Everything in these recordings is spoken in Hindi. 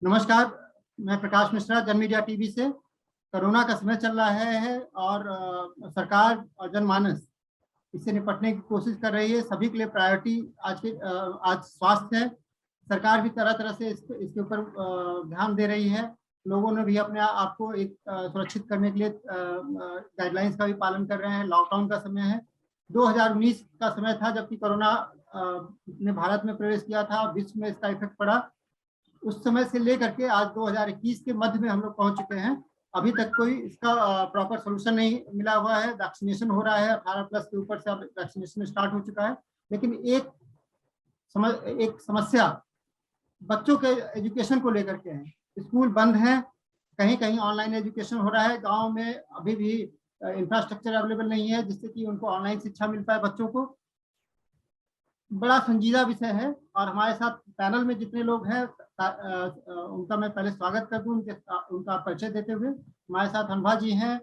नमस्कार, मैं प्रकाश मिश्रा, जन मीडिया टीवी से। कोरोना का समय चल रहा है और सरकार और जनमानस इससे निपटने की कोशिश कर रही है। सभी के लिए प्रायोरिटी आज स्वास्थ्य है। सरकार भी तरह तरह से इसके ऊपर ध्यान दे रही है। लोगों ने भी अपने आप को एक सुरक्षित करने के लिए गाइडलाइंस का भी पालन कर रहे हैं। लॉकडाउन का समय है, 2019 का समय था जबकि कोरोना ने भारत में प्रवेश किया था, विश्व में इसका इफेक्ट पड़ा। उस समय से लेकर के आज 2021 के मध्य में हम लोग पहुंच चुके हैं। अभी तक कोई इसका प्रॉपर सोल्यूशन नहीं मिला हुआ है। वैक्सीनेशन हो रहा है, 18+ के ऊपर से अब वैक्सीनेशन स्टार्ट हो चुका है, लेकिन एक समस्या बच्चों के एजुकेशन को लेकर के है। स्कूल बंद है, कहीं कहीं ऑनलाइन एजुकेशन हो रहा है। गाँव में अभी भी इंफ्रास्ट्रक्चर अवेलेबल नहीं है जिससे कि उनको ऑनलाइन शिक्षा मिल पाए बच्चों को। बड़ा संजीदा विषय है और हमारे साथ पैनल में जितने लोग हैं उनका मैं पहले स्वागत कर दूं, उनका परिचय देते हुए। हमारे साथ अनुभा जी हैं,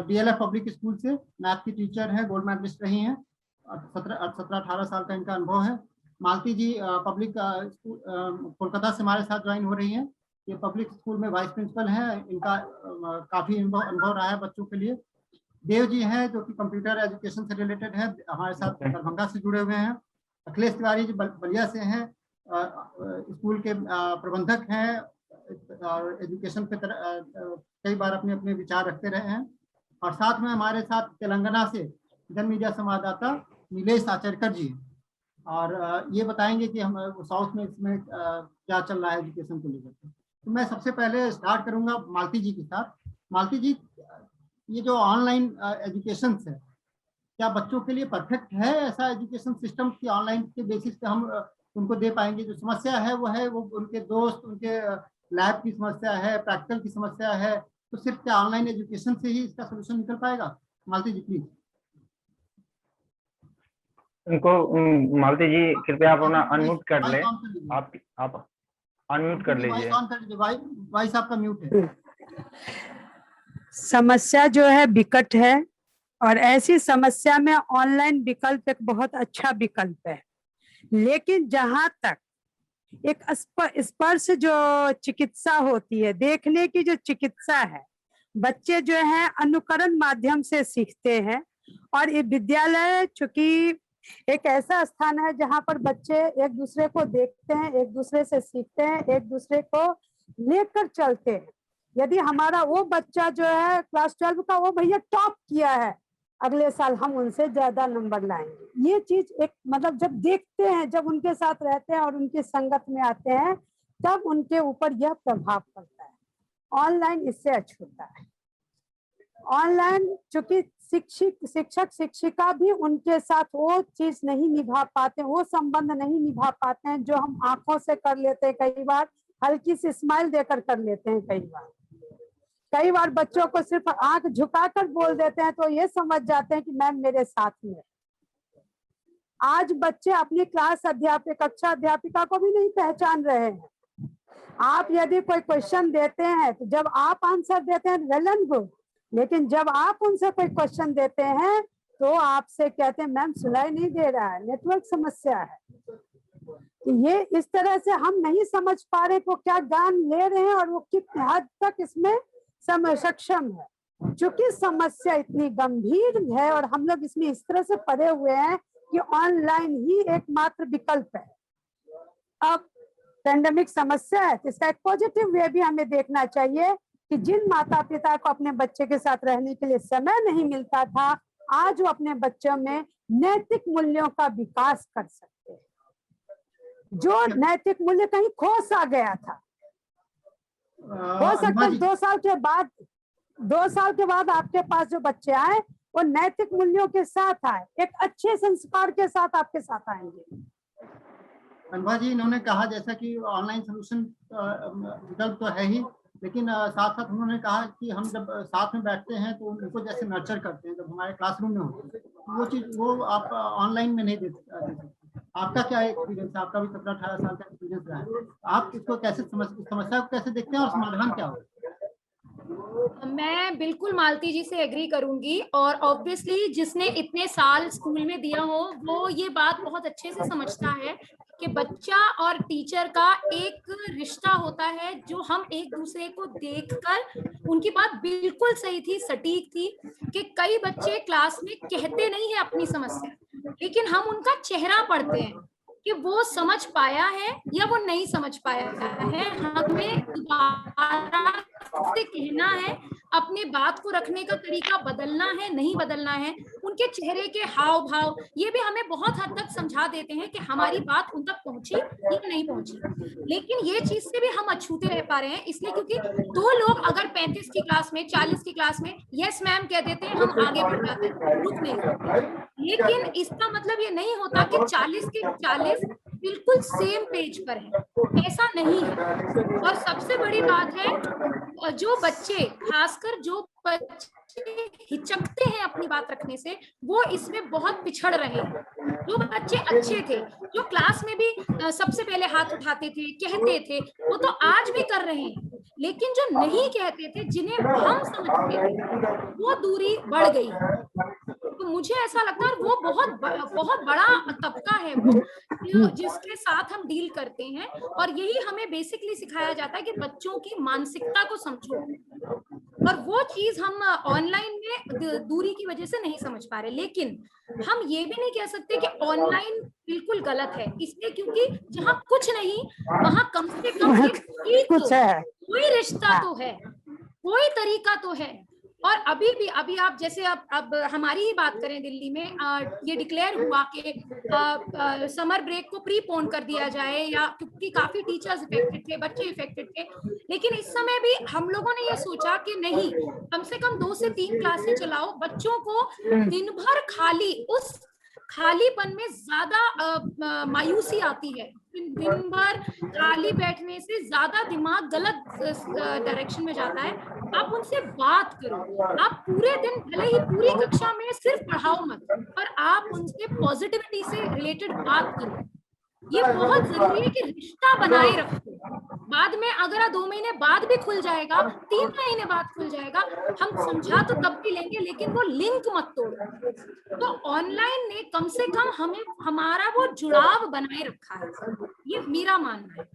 DLF पब्लिक स्कूल से मैथ की टीचर हैं, गोल्ड मेडलिस्ट रही हैं, 17-18 साल का इनका अनुभव है। मालती जी पब्लिक स्कूल कोलकाता से हमारे साथ ज्वाइन हो रही हैं। ये पब्लिक स्कूल में वाइस प्रिंसिपल हैं, इनका काफ़ी अनुभव रहा है बच्चों के लिए। देव जी हैं जो कि कंप्यूटर एजुकेशन से रिलेटेड है, हमारे साथ दरभंगा से जुड़े हुए हैं। अखिलेश तिवारी जी बलिया से हैं, स्कूल के प्रबंधक हैं और एजुकेशन पे कई बार अपने अपने विचार रखते रहे हैं। और साथ में हमारे साथ तेलंगाना से जन मीडिया संवाददाता नीलेश आचरकर जी, और ये बताएंगे कि हम साउथ में इसमें क्या चल रहा है एजुकेशन को लेकर। तो मैं सबसे पहले स्टार्ट करूंगा मालती जी के साथ। मालती जी, ये जो ऑनलाइन एजुकेशन है, क्या बच्चों के लिए परफेक्ट है ऐसा एजुकेशन सिस्टम कि ऑनलाइन के बेसिस पे हम उनको दे पाएंगे? जो समस्या है वो उनके दोस्त, उनके लैब की समस्या है, प्रैक्टिकल की समस्या है, तो सिर्फ क्या ऑनलाइन एजुकेशन से ही इसका सोल्यूशन निकल पाएगा? मालती जी प्लीज। उनको मालती जी कृपया आप अपना अनम्यूट कर ले। आप अनम्यूट कर लीजिए। वॉइस आपका म्यूट है। समस्या जो है विकट है और ऐसी समस्या में ऑनलाइन विकल्प एक बहुत अच्छा विकल्प है, लेकिन जहां तक एक स्पर्श जो चिकित्सा होती है, देखने की जो चिकित्सा है, बच्चे जो है अनुकरण माध्यम से सीखते हैं। और ये विद्यालय चूंकि एक ऐसा स्थान है जहां पर बच्चे एक दूसरे को देखते हैं, एक दूसरे से सीखते हैं, एक दूसरे को लेकर चलते हैं। यदि हमारा वो बच्चा जो है क्लास 12 का, वो भैया टॉप किया है, अगले साल हम उनसे ज्यादा नंबर लाएंगे। ये चीज एक मतलब जब देखते हैं, जब उनके साथ रहते हैं और उनकी संगत में आते हैं, तब उनके ऊपर यह प्रभाव पड़ता है। ऑनलाइन इससे अछूता है। ऑनलाइन चूंकि शिक्षक शिक्षिका भी उनके साथ वो चीज नहीं निभा पाते, वो संबंध नहीं निभा पाते हैं जो हम आंखों से कर लेते हैं, कई बार हल्की सी स्माइल देकर कर लेते हैं। कई बार बच्चों को सिर्फ आंख झुकाकर बोल देते हैं तो ये समझ जाते हैं कि मैम मेरे साथ में। आज बच्चे अपनी क्लास अध्यापक, कक्षा अध्यापिका को भी नहीं पहचान रहे हैं। आप यदि कोई क्वेश्चन देते हैं तो जब आप आंसर देते हैं वेल एंड गुड, लेकिन जब आप उनसे कोई क्वेश्चन देते हैं तो आपसे कहते हैं मैम सुनाई नहीं दे रहा है, नेटवर्क समस्या है। ये इस तरह से हम नहीं समझ पा रहे वो क्या ज्ञान ले रहे हैं और वो कितने हद तक इसमें सक्षम है। चूंकि समस्या इतनी गंभीर है और हम लोग इसमें इस तरह से पड़े हुए हैं कि ऑनलाइन ही एकमात्र विकल्प है। अब पेंडेमिक समस्या है तो इसका एक पॉजिटिव वे भी हमें देखना चाहिए कि जिन माता पिता को अपने बच्चे के साथ रहने के लिए समय नहीं मिलता था, आज वो अपने बच्चों में नैतिक मूल्यों का विकास कर सकते हैं। जो नैतिक मूल्य कहीं खो सा गया था, हो सकता है 2 साल के बाद आपके पास जो बच्चे आए वो नैतिक मूल्यों के साथ आए, एक अच्छे संस्कार के साथ आपके साथ आएंगे। अनुभा जी, इन्होंने कहा जैसा कि ऑनलाइन सोल्यूशन विकल्प तो है ही, लेकिन साथ साथ उन्होंने कहा कि हम जब साथ में बैठते हैं तो उनको जैसे नर्चर करते हैं जब हमारे क्लासरूम में होते हैं, वो चीज वो आप ऑनलाइन में नहीं दे सकते। आपका क्या एक्सपीरियंस है? आपका भी 17-18 साल का एक्सपीरियंस रहा है, आप इसको कैसे समस्या को कैसे देखते हैं और समाधान क्या होगा? मैं बिल्कुल मालती जी से एग्री करूंगी, और ऑब्वियसली जिसने इतने साल स्कूल में दिया हो वो ये बात बहुत अच्छे से समझता है कि बच्चा और टीचर का एक रिश्ता होता है जो हम एक दूसरे को देखकर, उनकी बात बिल्कुल सही थी, सटीक थी, कि कई बच्चे क्लास में कहते नहीं है अपनी समस्या, लेकिन हम उनका चेहरा पढ़ते हैं कि वो समझ पाया है या वो नहीं समझ पाया है। हमें दोबारा से कहना है, अपने बात को रखने का तरीका बदलना है, नहीं बदलना है, उनके चेहरे के हाव भाव ये भी हमें बहुत हद तक समझा देते हैं कि हमारी बात उन तक पहुंची या नहीं पहुंची। लेकिन ये चीज से भी हम अछूते रह पा रहे हैं, इसलिए क्योंकि दो लोग अगर 35 की क्लास में, 40 की क्लास में यस मैम कह देते हैं, हम आगे बढ़ जाते हैं, रुक नहीं सकते। लेकिन इसका मतलब ये नहीं होता कि 40 के 40 बिल्कुल सेम पेज पर है, ऐसा नहीं है। और सबसे बड़ी बात है, जो बच्चे, खासकर जो बच्चे हिचकते हैं अपनी बात रखने से, वो इसमें बहुत पिछड़ रहे हैं। जो बच्चे अच्छे थे, जो क्लास में भी सबसे पहले हाथ उठाते थे, कहते थे, वो तो आज भी कर रहे हैं, लेकिन जो नहीं कहते थे, जिन्हें हम समझते थे, वो दूरी बढ़ गई। तो मुझे ऐसा लगता है, और वो बहुत बड़ा तबका है वो जिसके साथ हम डील करते हैं, और यही हमें बेसिकली सिखाया जाता है कि बच्चों की मानसिकता को समझो, और वो चीज हम ऑनलाइन में दूरी की वजह से नहीं समझ पा रहे। लेकिन हम ये भी नहीं कह सकते कि ऑनलाइन बिल्कुल गलत है, इसलिए क्योंकि जहाँ कुछ नहीं, वहां कम से कम कुछ है, कोई रिश्ता तो है, कोई तरीका तो है। और अभी आप जैसे अब हमारी ही बात करें, दिल्ली में ये डिक्लेयर हुआ कि समर ब्रेक को प्रीपोन कर दिया जाए, या क्योंकि काफी टीचर्स इफेक्टेड थे, बच्चे इफेक्टेड थे, लेकिन इस समय भी हम लोगों ने ये सोचा कि नहीं, कम से कम 2 से 3 क्लासें चलाओ, बच्चों को दिन भर उस खालीपन में ज्यादा मायूसी आती है, दिन भर खाली बैठने से ज्यादा दिमाग गलत डायरेक्शन में जाता है। आप उनसे बात करो, आप पूरे दिन, भले ही पूरी कक्षा में सिर्फ पढ़ाओ मत, पर आप उनसे पॉजिटिविटी से रिलेटेड बात करो। ये बहुत जरूरी है कि रिश्ता बनाए रखो। बाद में अगर 2 महीने बाद भी खुल जाएगा, 3 महीने बाद खुल जाएगा, हम समझा तो तब भी लेंगे, लेकिन वो लिंक मत तोड़ो। तो ऑनलाइन ने कम से कम हमें हमारा वो जुड़ाव बनाए रखा है, ये मेरा मानना है।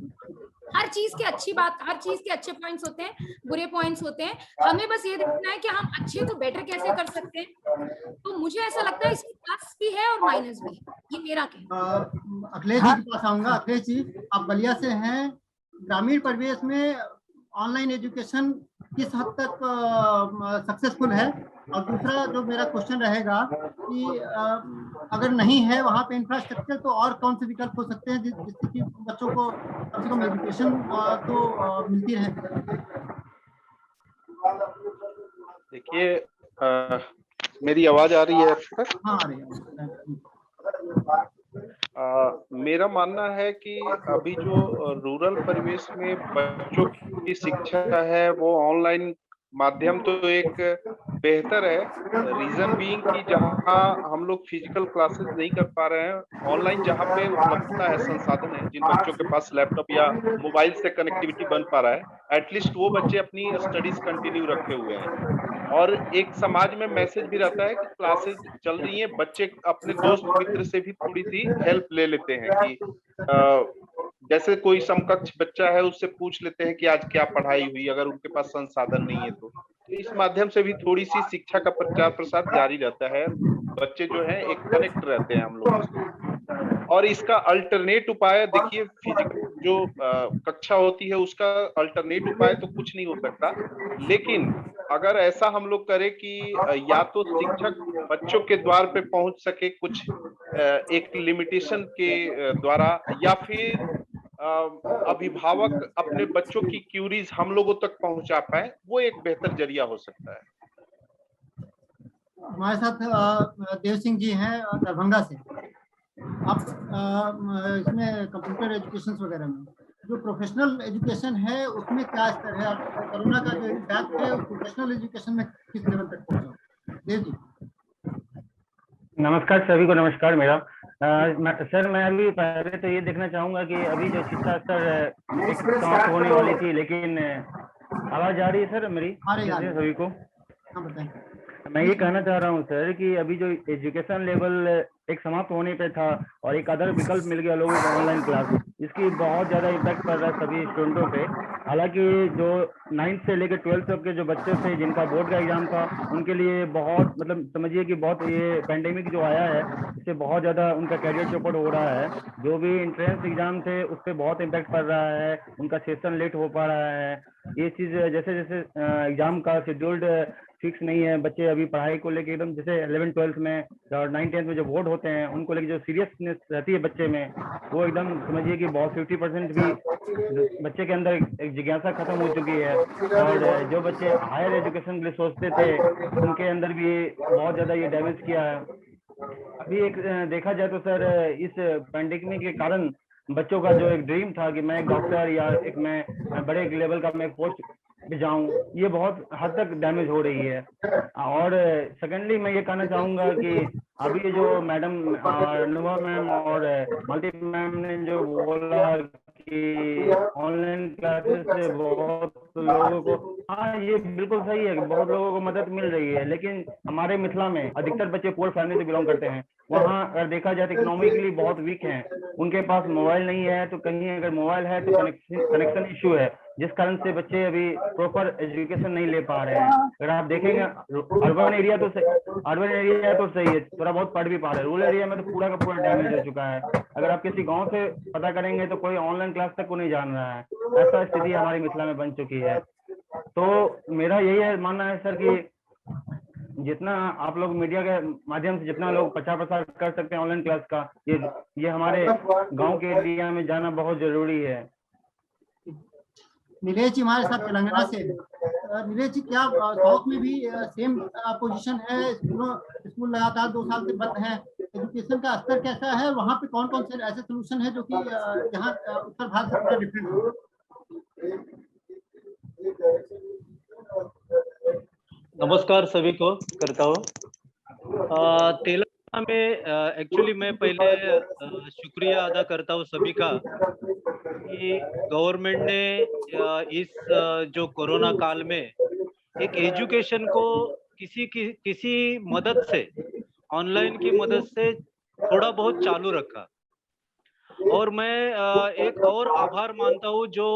हर चीज की अच्छी बात, हर चीज के अच्छे पॉइंट्स होते हैं, बुरे पॉइंट्स होते हैं, हमें बस ये देखना है कि हम अच्छे को बेटर कैसे कर सकते हैं। तो मुझे ऐसा लगता है इसमें प्लस भी है और माइनस भी है, ये मेरा कहना। अखिलेश जी के पास आऊंगा। अखिलेश जी, आप बलिया से हैं, ग्रामीण परिवेश में ऑनलाइन एजुकेशन किस हद तक सक्सेसफुल है? और दूसरा जो मेरा क्वेश्चन रहेगा कि अगर नहीं है वहाँ पे इंफ्रास्ट्रक्चर, तो और कौन से विकल्प हो सकते हैं जिससे कि बच्चों को कम से कम एजुकेशन तो मिलती रहे? देखिए, मेरी आवाज आ रही है अब तक? हाँ, आ रही है। मेरा मानना है कि अभी जो रूरल परिवेश में बच्चों की शिक्षा है वो ऑनलाइन माध्यम तो एक बेहतर है। रीजन बीइंग कि जहाँ हम लोग फिजिकल क्लासेस नहीं कर पा रहे हैं, ऑनलाइन जहाँ पे उपलब्धता है, संसाधन है, जिन बच्चों के पास लैपटॉप या मोबाइल से कनेक्टिविटी बन पा रहा है, एटलीस्ट वो बच्चे अपनी स्टडीज कंटिन्यू रखे हुए हैं। और एक समाज में मैसेज भी रहता है कि क्लासेस चल रही हैं, बच्चे अपने दोस्त मित्र से भी थोड़ी सी हेल्प ले लेते हैं कि जैसे कोई समकक्ष बच्चा है उससे पूछ लेते हैं कि आज क्या पढ़ाई हुई, अगर उनके पास संसाधन नहीं है तो इस माध्यम से भी थोड़ी सी शिक्षा का प्रचार प्रसार जारी रहता है। बच्चे जो है एक कनेक्ट रहते हैं हम लोगों से। और इसका अल्टरनेट उपाय देखिए, फिजिकल जो कक्षा होती है उसका अल्टरनेट उपाय तो कुछ नहीं हो सकता, लेकिन अगर ऐसा हम लोग करें कि या तो शिक्षक बच्चों के द्वार पे पहुंच सके कुछ एक लिमिटेशन के द्वारा, या फिर अभिभावक अपने बच्चों की क्यूरीज हम लोगों तक पहुंचा पाए, वो एक बेहतर जरिया हो सकता है। हमारे साथ देव सिंह जी हैं दरभंगा से। आप इसमें कंप्यूटर एजुकेशन वगैरह में जो प्रोफेशनल एजुकेशन है उसमें क्या स्तर है? कोरोना का जो इम्पैक्ट है प्रोफेशनल एजुकेशन में किस लेवल तक पहुंचा? देव जी। नमस्कार सभी को, नमस्कार। मेरा सर, मैं अभी पहले तो ये देखना चाहूंगा कि अभी जो शिक्षा स्तर समाप्त होने वाली थी, लेकिन आवाज आ रही है सर मेरी? आ रही है। सभी को हाँ बताएं। मैं ये कहना चाह रहा हूँ सर कि अभी जो एजुकेशन लेवल एक समाप्त होने पे था और एक अदर विकल्प मिल गया लोगों को ऑनलाइन क्लास, इसकी बहुत ज्यादा इम्पैक्ट पड़ रहा है सभी स्टूडेंटों पे। हालांकि जो 9th से लेकर 12th तक के जो बच्चे थे जिनका बोर्ड का एग्जाम था, उनके लिए बहुत मतलब समझिए कि बहुत ये पेंडेमिक जो आया है इससे बहुत ज्यादा उनका कैरियर चौपट हो रहा है। जो भी एंट्रेंस एग्जाम थे उस पर बहुत इम्पैक्ट पड़ रहा है, उनका सेशन लेट हो पा रहा है। ये चीज जैसे जैसे एग्जाम का शेड्यूल्ड फिक्स नहीं है, बच्चे अभी पढ़ाई को लेके एकदम जैसे 11th 12th में और 9th 10th में जो बोर्ड होते हैं उनको लेके जो सीरियसनेस रहती है बच्चे में, वो एकदम समझिए कि बहुत 50% भी बच्चे के अंदर एक जिज्ञासा खत्म हो चुकी है। और जो बच्चे हायर एजुकेशन के लिए सोचते थे उनके अंदर भी बहुत ज्यादा ये डैमेज किया है। अभी एक देखा जाए तो सर इस पैंडेमिक के कारण बच्चों का जो एक ड्रीम था कि मैं एक डॉक्टर या एक मैं बड़े लेवल का मैं पोस्ट पे जाऊं, ये बहुत हद तक डैमेज हो रही है। और सेकेंडली मैं ये कहना चाहूंगा कि अभी ये जो मैडम अनुभा मैम और मालती मैम ने जो बोला कि ऑनलाइन क्लासेस से बहुत लोगों को, हाँ ये बिल्कुल सही है कि बहुत लोगों को मदद मिल रही है, लेकिन हमारे मिथिला में अधिकतर बच्चे पुअर फैमिली से बिलोंग करते हैं। वहाँ अगर देखा जाए तो इकोनॉमिकली बहुत वीक हैं, उनके पास मोबाइल नहीं है, तो कहीं अगर मोबाइल है तो कनेक्शन इश्यू है, जिस कारण से बच्चे अभी प्रॉपर एजुकेशन नहीं ले पा रहे हैं। अगर आप देखेंगे अर्बन एरिया तो सही है, थोड़ा बहुत पढ़ भी पा रहे हैं, रूरल एरिया में तो पूरा का पूरा डैमेज हो चुका है। अगर आप किसी गांव से पता करेंगे तो कोई ऑनलाइन क्लास तक को नहीं जान रहा है, ऐसा स्थिति हमारी मिथिला में बन चुकी है। तो मेरा यही है मानना है सर कि जितना आप लोग मीडिया के माध्यम से जितना लोग प्रचार प्रसार कर सकते हैं ऑनलाइन क्लास का, ये हमारे गांव के एरिया में जाना बहुत जरूरी है। नीलेश जी हमारे साथ तेलंगाना से। नीलेश जी, क्या साउथ में भी सेम पोजीशन है? स्कूल लगातार 2 साल से बंद है, एजुकेशन का स्तर कैसा है वहाँ पे? कौन कौन से ऐसे सोल्यूशन है जो कि यहाँ उत्तर भारत से थोड़ा डिफरेंट हो? नमस्कार सभी को करता हूँ। तेलंगाना में एक्चुअली मैं पहले शुक्रिया अदा करता हूँ सभी का कि गवर्नमेंट ने इस जो कोरोना काल में एक एजुकेशन को किसी मदद से, ऑनलाइन की मदद से थोड़ा बहुत चालू रखा। और मैं एक और आभार मानता हूँ जो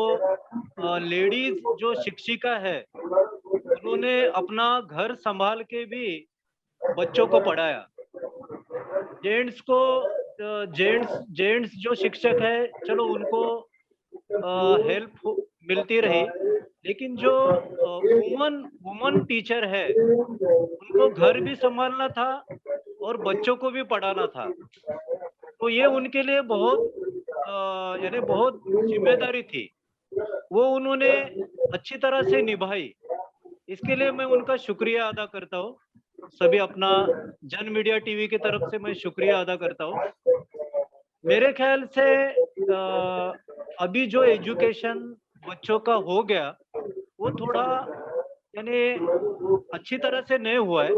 लेडीज जो शिक्षिका है, उन्होंने अपना घर संभाल के भी बच्चों को पढ़ाया। जेंट्स जो शिक्षक है, चलो उनको हेल्प मिलती रही, लेकिन जो वुमन टीचर है उनको घर भी संभालना था और बच्चों को भी पढ़ाना था। तो ये उनके लिए बहुत जिम्मेदारी थी, वो उन्होंने अच्छी तरह से निभाई। इसके लिए मैं उनका शुक्रिया अदा करता हूँ। सभी अपना जन मीडिया टीवी की तरफ से मैं शुक्रिया अदा करता हूँ। मेरे ख्याल से अभी जो एजुकेशन बच्चों का हो गया वो थोड़ा अच्छी तरह से नहीं हुआ है,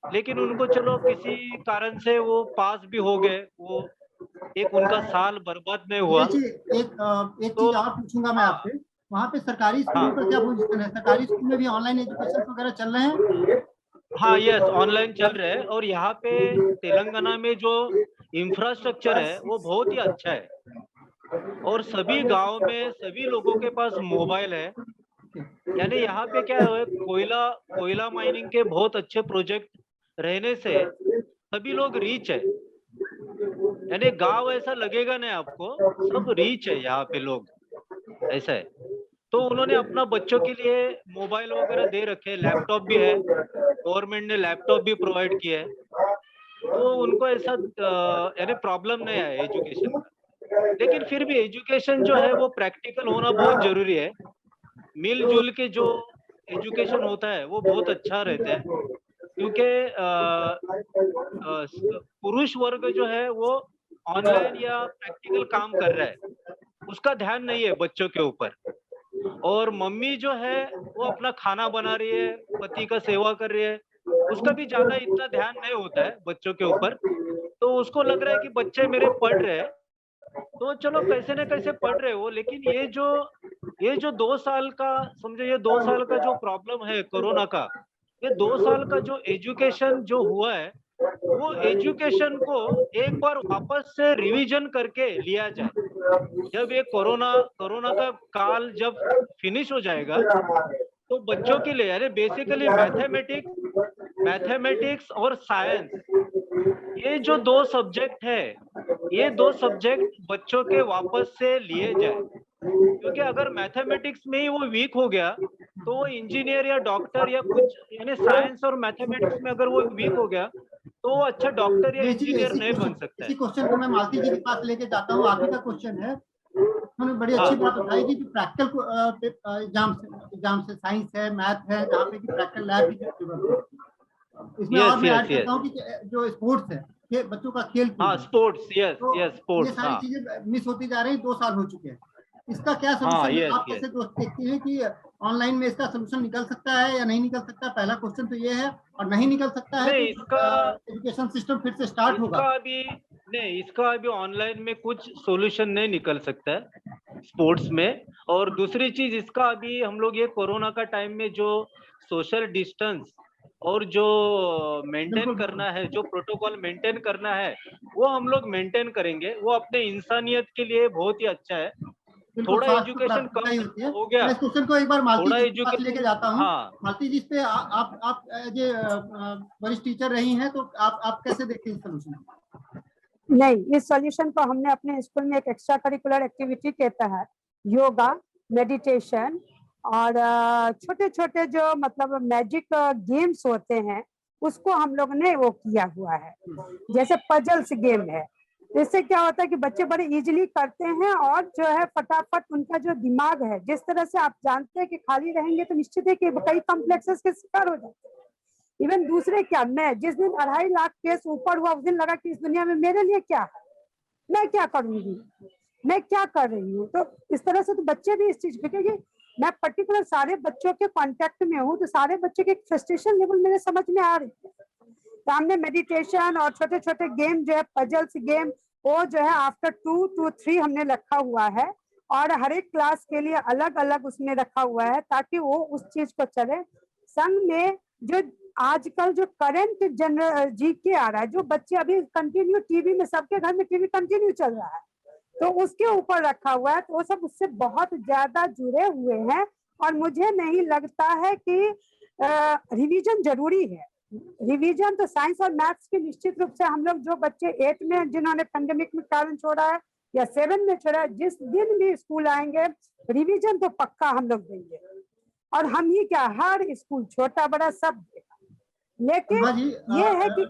लेकिन उनको चलो किसी कारण से वो पास भी हो गए, वो एक उनका साल बर्बाद नहीं हुआ। एक चीज और पूछूंगा मैं आपसे, वहाँ पे सरकारी स्कूलों का क्या पोजीशन है? सरकारी स्कूल में भी ऑनलाइन एजुकेशन वगैरह चल रहे हैं? हाँ, यस, ऑनलाइन चल रहे हैं। और यहाँ पे तेलंगाना में जो इंफ्रास्ट्रक्चर है वो बहुत ही अच्छा है, और सभी गांव में सभी लोगों के पास मोबाइल है। यानी यहाँ पे क्या है, कोयला माइनिंग के बहुत अच्छे प्रोजेक्ट रहने से सभी लोग रीच है। यानी गांव ऐसा लगेगा नहीं आपको, सब रीच है यहाँ पे लोग, ऐसा है। तो उन्होंने अपना बच्चों के लिए मोबाइल वगैरह दे रखे, लैपटॉप भी है, गवर्नमेंट ने लैपटॉप भी प्रोवाइड किया है। तो उनको ऐसा यानी प्रॉब्लम नहीं है एजुकेशन का। लेकिन फिर भी एजुकेशन जो है वो प्रैक्टिकल होना बहुत जरूरी है। मिलजुल के जो एजुकेशन होता है वो बहुत अच्छा रहता है, क्योंकि पुरुष वर्ग जो है वो ऑनलाइन या प्रैक्टिकल काम कर रहा है, उसका ध्यान नहीं है बच्चों के ऊपर। और मम्मी जो है वो अपना खाना बना रही है, पति का सेवा कर रही है, उसका भी ज्यादा इतना ध्यान नहीं होता है बच्चों के ऊपर। तो उसको लग रहा है कि बच्चे मेरे पढ़ रहे हैं, तो चलो कैसे न कैसे पढ़ रहे हो, लेकिन ये जो 2 साल का, समझो ये 2 साल का जो प्रॉब्लम है कोरोना का, ये 2 साल का जो एजुकेशन जो हुआ है, वो एजुकेशन को एक बार वापस से रिवीजन करके लिया जाए। जब ये कोरोना कोरोना का काल जब फिनिश हो जाएगा, तो बच्चों के लिए यानी बेसिकली मैथमेटिक्स और साइंस, ये जो 2 सब्जेक्ट है, ये 2 सब्जेक्ट बच्चों के वापस से लिए जाए। क्योंकि अगर मैथमेटिक्स में ही वो वीक हो गया, तो वो इंजीनियर या डॉक्टर या कुछ, यानी साइंस और मैथमेटिक्स में अगर वो वीक हो गया, तो वो अच्छा डॉक्टर या इंजीनियर नहीं बन सकता है। इसी क्वेश्चन को मैं मालती जी के पास लेके जाता हूँ। आखिरी का क्वेश्चन है, उन्होंने बड़ी अच्छी बात बताई कि प्रैक्टिकल एग्जाम से साइंस है, मैथ है, जहाँ पे कि प्रैक्टिकल लैब की जरूरत है। इसमें और मैं ऐड करता हूँ कि जो स्पोर्ट्स है, कि बच्चों का खेल कूद, हाँ स्पोर्ट्स, ये सारी चीजें मिस होती जा रही, 2 साल हो चुके हैं। इसका क्या सोल्यूशन आप कैसे देखते हैं कि ऑनलाइन में इसका सोल्यूशन निकल सकता है या नहीं निकल सकता? पहला क्वेश्चन तो ये है। और नहीं निकल सकता है तो इसका एजुकेशन सिस्टम फिर से स्टार्ट होगा? इसका अभी ऑनलाइन में कुछ सॉल्यूशन नहीं निकल सकता है स्पोर्ट्स में। और दूसरी चीज, इसका अभी हम लोग ये कोरोना का टाइम में जो सोशल डिस्टेंस और जो मेंटेन करना है, जो प्रोटोकॉल मेंटेन करना है, वो हम लोग मेंटेन करेंगे। वो अपने इंसानियत के लिए बहुत ही अच्छा है। थोड़ा एजुकेशन कम हो गया, मैं इस क्वेश्चन को एक बार मालती जी के पास लेके जाता हूँ। हाँ, मालती जी, इस पे आप जो वरिष्ठ टीचर रही हैं, तो आप कैसे देखते हैं सोल्यूशन? नहीं, इस सॉल्यूशन को हमने अपने स्कूल में एक एक्स्ट्रा करिकुलर एक्टिविटी के तहत योगा, मेडिटेशन और छोटे छोटे जो मतलब मैजिक गेम्स होते हैं, उसको हम लोग ने वो किया हुआ है। जैसे पजल्स गेम है, इससे क्या होता है कि बच्चे बड़े इजीली करते हैं और जो है फटाफट उनका जो दिमाग है, जिस तरह से आप जानते हैं कि खाली रहेंगे तो निश्चित है कि कई कॉम्प्लेक्सेस के शिकार हो जाते हैं। इवन दूसरे क्या, मैं जिस दिन 2.5 लाख केस ऊपर हुआ, उस दिन लगा कि इस दुनिया में मेरे लिए क्या है, मैं क्या करूंगी, मैं क्या कर रही हूँ। तो इस तरह से तो बच्चे भी इस चीज पे, क्योंकि मैं पर्टिकुलर सारे बच्चों के कांटेक्ट में हूँ, तो सारे बच्चे के फ्रस्ट्रेशन लेवल मेरे समझ में आ रही है। तो हमने मेडिटेशन और छोटे छोटे गेम जो है पजल्स गेम, वो जो है आफ्टर 2 to 3 हमने रखा हुआ है और हर एक क्लास के लिए अलग अलग उसमें रखा हुआ है, ताकि वो उस चीज को चले। संग में जो आजकल जो करंट जनरल जीके आ रहा है, जो बच्चे अभी कंटिन्यू टीवी में, सबके घर में टीवी कंटिन्यू चल रहा है, तो उसके ऊपर रखा हुआ है। तो वो सब उससे बहुत ज्यादा जुड़े हुए हैं और मुझे नहीं लगता है कि रिवीजन जरूरी है। रिवीजन तो साइंस और मैथ्स की निश्चित रूप से हम लोग जो बच्चे 8 में जिन्होंने पेंडेमिक में कारण छोड़ा है या 7 में छोड़ा है, जिस दिन भी स्कूल आएंगे रिवीजन तो पक्का हम लोग देंगे। और हम ही क्या, हर स्कूल छोटा बड़ा सब देगा। लेकिन ये है कि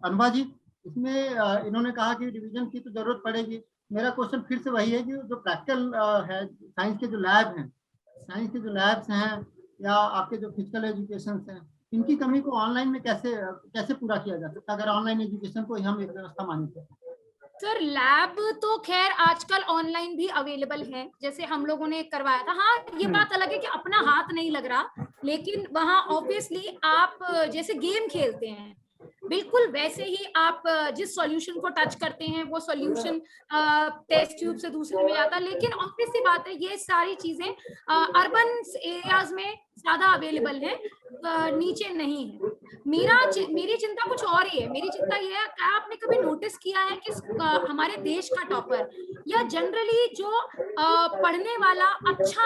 अनुभा जी, इसमें इन्होंने कहा कि रिवीजन की तो जरूरत पड़ेगी। मेरा क्वेश्चन फिर से वही है कि जो प्रैक्टिकल है, साइंस के जो लैब हैं, साइंस के जो लैब्स हैं या आपके जो फिजिकल एजुकेशन हैं, इनकी कमी को ऑनलाइन में कैसे पूरा किया जा सकता है, अगर ऑनलाइन एजुकेशन को हम एक व्यवस्था माने तो? सर लैब तो खैर आजकल ऑनलाइन भी अवेलेबल है, जैसे हम लोगों ने करवाया था। हाँ, ये बात अलग है कि अपना हाथ नहीं लग रहा, लेकिन वहाँ ऑब्वियसली आप जैसे गेम खेलते हैं, बिल्कुल वैसे ही आप जिस सॉल्यूशन को टच करते हैं वो सॉल्यूशन टेस्ट ट्यूब से दूसरे में जाता है। लेकिन ऑब्वियसली बात है, ये सारी चीजें अर्बन एरियाज में ज्यादा अवेलेबल है, नीचे नहीं है। मेरी चिंता कुछ और ही है। मेरी चिंता ये है, क्या आपने कभी नोटिस किया है कि हमारे देश का टॉपर या जनरली जो पढ़ने वाला अच्छा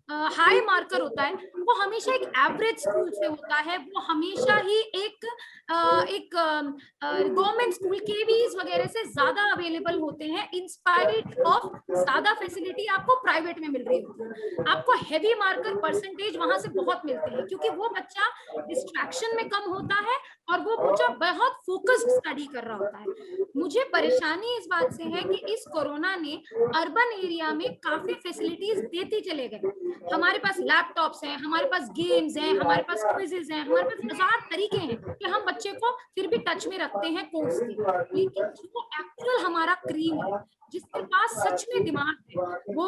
हाई मार्कर होता है, वो हमेशा एक एवरेज स्कूल से होता है, वो हमेशा ही एक गवर्नमेंट स्कूल केवीज वगैरह से ज्यादा अवेलेबल होते हैं, इंस्पायर्ड ऑफ ज्यादा फैसिलिटी आपको प्राइवेट में मिल रही होती है। आपको हैवी मार्कर परसेंटेज वहां से बहुत मिलते हैं, क्योंकि वो बच्चा डिस्ट्रैक्शन में कम होता है और वो बच्चा बहुत फोकस्ड स्टडी कर रहा होता है। मुझे परेशानी इस बात से है कि इस कोरोना ने अर्बन एरिया में काफी फैसिलिटीज देते चले गए। हमारे पास लैपटॉप्स हैं, हमारे पास गेम्स हैं, हमारे पास क्विजेज हैं, हमारे पास हजार तरीके हैं कि हम बच्चे को फिर भी टच में रखते हैं कोर्स के। लेकिन जो एक्चुअल हमारा क्रीम है, जिसके पास सच में दिमाग है, वो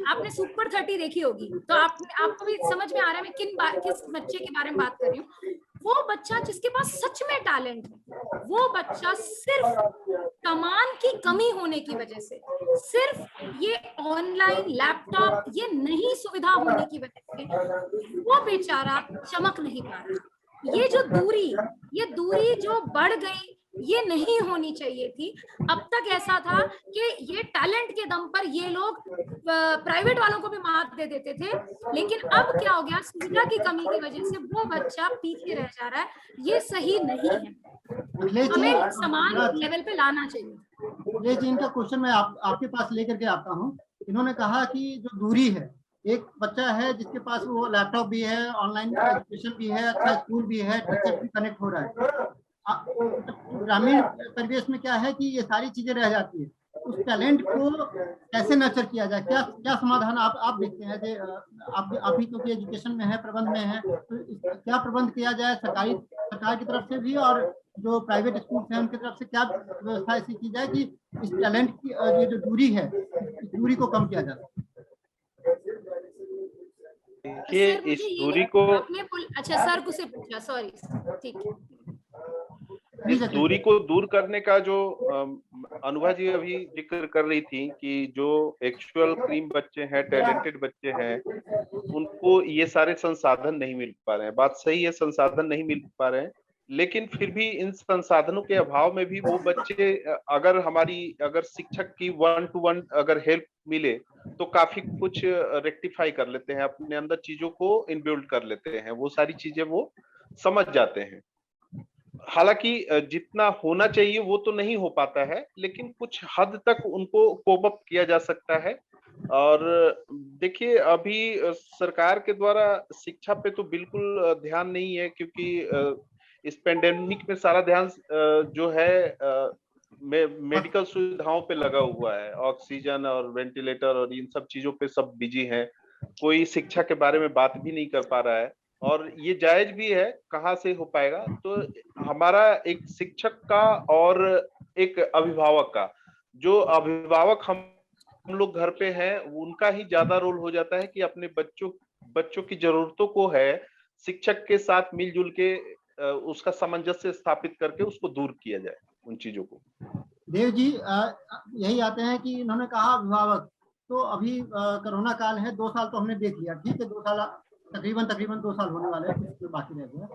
आपने सुपर 30 देखी होगी, तो आपको भी समझ में आ रहा है मैं किस बच्चे के बारे में बात कर रही हूँ। वो बच्चा जिसके पास सच में टैलेंट है, वो बच्चा सिर्फ कमान की कमी होने की वजह से, सिर्फ ये ऑनलाइन लैपटॉप ये नहीं सुविधा होने की वजह से वो बेचारा चमक नहीं पा रहा। ये दूरी जो बढ़ गई, ये नहीं होनी चाहिए थी। अब तक ऐसा था कि ये टैलेंट के दम पर ये लोग प्राइवेट वालों को भी मात दे देते थे, लेकिन अब क्या हो गया, सुविधा की कमी की वजह से वो बच्चा पीछे रह जा रहा है। ये सही नहीं है, हमें समान लेवल पे लाना चाहिए। ये जी इनका क्वेश्चन मैं आपके पास लेकर के आता हूँ। इन्होंने कहा कि जो दूरी है, एक बच्चा है जिसके पास वो लैपटॉप भी है, ऑनलाइन एजुकेशन भी है, अच्छा स्कूल भी है, टीचर भी कनेक्ट हो रहा है। ग्रामीण परिवेश में क्या है कि ये सारी चीजें रह जाती है। उस टैलेंट को कैसे नर्चर किया जाए, क्या समाधान आप देखते हैं? आप ही क्योंकि एजुकेशन में है, प्रबंध में है, तो क्या प्रबंध किया जाए सरकार की तरफ से भी, और जो प्राइवेट स्कूल है उनकी तरफ से क्या व्यवस्था ऐसी की जाए कि इस टैलेंट की ये जो दूरी है, इस दूरी को कम किया जाए? देखिए, इस दूरी को अच्छा सर को से पूछा, सॉरी, ठीक है। इस दूरी को दूर करने का जो अनुभा जी अभी जिक्र कर रही थी कि जो एक्चुअल क्रीम बच्चे हैं, टैलेंटेड बच्चे हैं, उनको ये सारे संसाधन नहीं मिल पा रहे हैं। बात सही है, संसाधन नहीं मिल पा रहे हैं, लेकिन फिर भी इन संसाधनों के अभाव में भी वो बच्चे अगर शिक्षक की 1-to-1 अगर हेल्प मिले तो काफी कुछ रेक्टिफाई कर लेते हैं, अपने अंदर चीजों को इनबिल्ड कर लेते हैं, वो सारी चीजें वो समझ जाते हैं। हालांकि जितना होना चाहिए वो तो नहीं हो पाता है, लेकिन कुछ हद तक उनको कोप अप किया जा सकता है। और देखिए, अभी सरकार के द्वारा शिक्षा पे तो बिल्कुल ध्यान नहीं है, क्योंकि इस पेंडेमिक में सारा ध्यान जो है मेडिकल सुविधाओं पे लगा हुआ है। ऑक्सीजन और वेंटिलेटर और इन सब चीजों पे सब बिजी हैं, कोई शिक्षा के बारे में बात भी नहीं कर पा रहा है, और ये जायज भी है, कहाँ से हो पाएगा। तो हमारा एक शिक्षक का और एक अभिभावक का, जो अभिभावक हम लोग घर पे हैं, उनका ही ज्यादा रोल हो जाता है कि अपने बच्चों की जरूरतों को है शिक्षक के साथ मिलजुल के उसका सामंजस्य स्थापित करके उसको दूर किया जाए उन चीजों को। देव जी यही आते हैं कि इन्होंने कहा अभिभावक, तो अभी कोरोना काल है, 2 साल तो हमने देख लिया, ठीक है, 2 साल तकरीबन 2 साल होने वाले हैं, कुछ बाकी रह गया।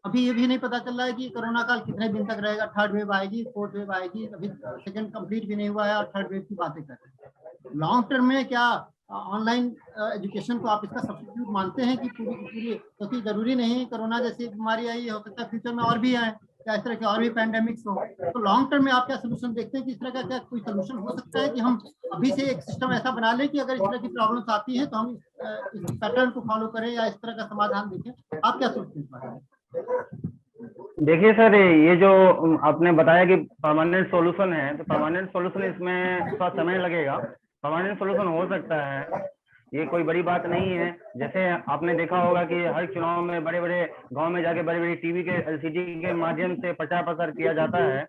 अभी ये भी नहीं पता चल रहा है कि कोरोना काल कितने दिन तक रहेगा, थर्ड वेव आएगी, फोर्थ वेव आएगी, अभी सेकंड कंप्लीट भी नहीं हुआ है और थर्ड वेव की बातें कर रहे हैं। लॉन्ग टर्म में क्या ऑनलाइन एजुकेशन को आप इसका सब्स्टिट्यूट मानते हैं कि पूरी, क्योंकि जरूरी नहीं कोरोना जैसी बीमारी आई, हो सकता है फ्यूचर में और भी आए, क्या इस तरह के और भी पैंडेमिक्स हो, तो लॉन्ग टर्म में आप क्या सोल्यूशन देखते हैं कि इस तरह का क्या कोई सोल्यूशन हो सकता है कि हम अभी से एक सिस्टम ऐसा बना लें कि अगर इस तरह की प्रॉब्लम्स आती है तो हम इस पैटर्न को फॉलो करें या इस तरह का समाधान देखें? आप क्या सोचते हैं? देखिए सर, ये जो आपने बताया कि परमानेंट सॉल्यूशन है, तो परमानेंट सॉल्यूशन इसमें थोड़ा समय लगेगा। परमानेंट सॉल्यूशन हो सकता है, ये कोई बड़ी बात नहीं है। जैसे आपने देखा होगा कि हर चुनाव में बड़े बड़े गांव में जाके बड़ी बड़ी टीवी के एलसीडी के माध्यम से प्रचार प्रसार किया जाता है।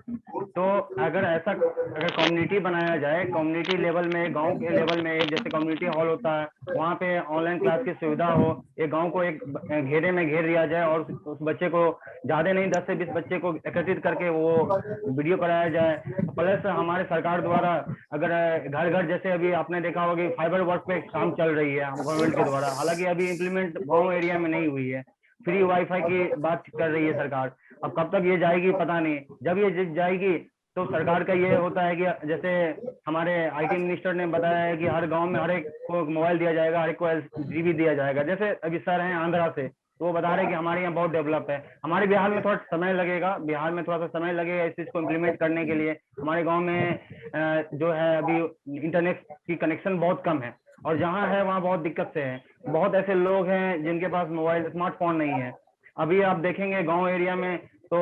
तो अगर कम्युनिटी बनाया जाए, कम्युनिटी लेवल में, गांव के लेवल में, जैसे कम्युनिटी हॉल होता है, वहाँ पे ऑनलाइन क्लास की सुविधा हो, एक गांव को एक घेरे में घेर दिया जाए और उस बच्चे को ज्यादा नहीं 10 से 20 बच्चे को एकत्रित करके वो वीडियो कराया जाए। प्लस हमारे सरकार द्वारा अगर घर घर, जैसे अभी आपने देखा होगा कि फाइबर वर्क पे काम चल रही है गवर्नमेंट के द्वारा, हालांकि अभी इम्प्लीमेंट गाँव एरिया में नहीं हुई है। फ्री वाईफाई की बात कर रही है सरकार, अब कब तक ये जाएगी पता नहीं। जब ये जाएगी तो सरकार का ये होता है कि जैसे हमारे आईटी मिनिस्टर ने बताया है कि हर गांव में हर एक को मोबाइल दिया जाएगा, हर एक को एलसीडी दिया जाएगा। जैसे अभी सर हैं आंध्रा से, तो वो बता रहे हैं कि हमारे यहाँ बहुत डेवलप है। हमारे बिहार में थोड़ा समय लगेगा, बिहार में थोड़ा सा समय लगेगा इस चीज को इम्प्लीमेंट करने के लिए। हमारे गाँव में जो है अभी इंटरनेट की कनेक्शन बहुत कम है, और जहाँ है वहाँ बहुत दिक्कत से है। बहुत ऐसे लोग हैं जिनके पास मोबाइल स्मार्टफोन नहीं है। अभी आप देखेंगे गांव एरिया में तो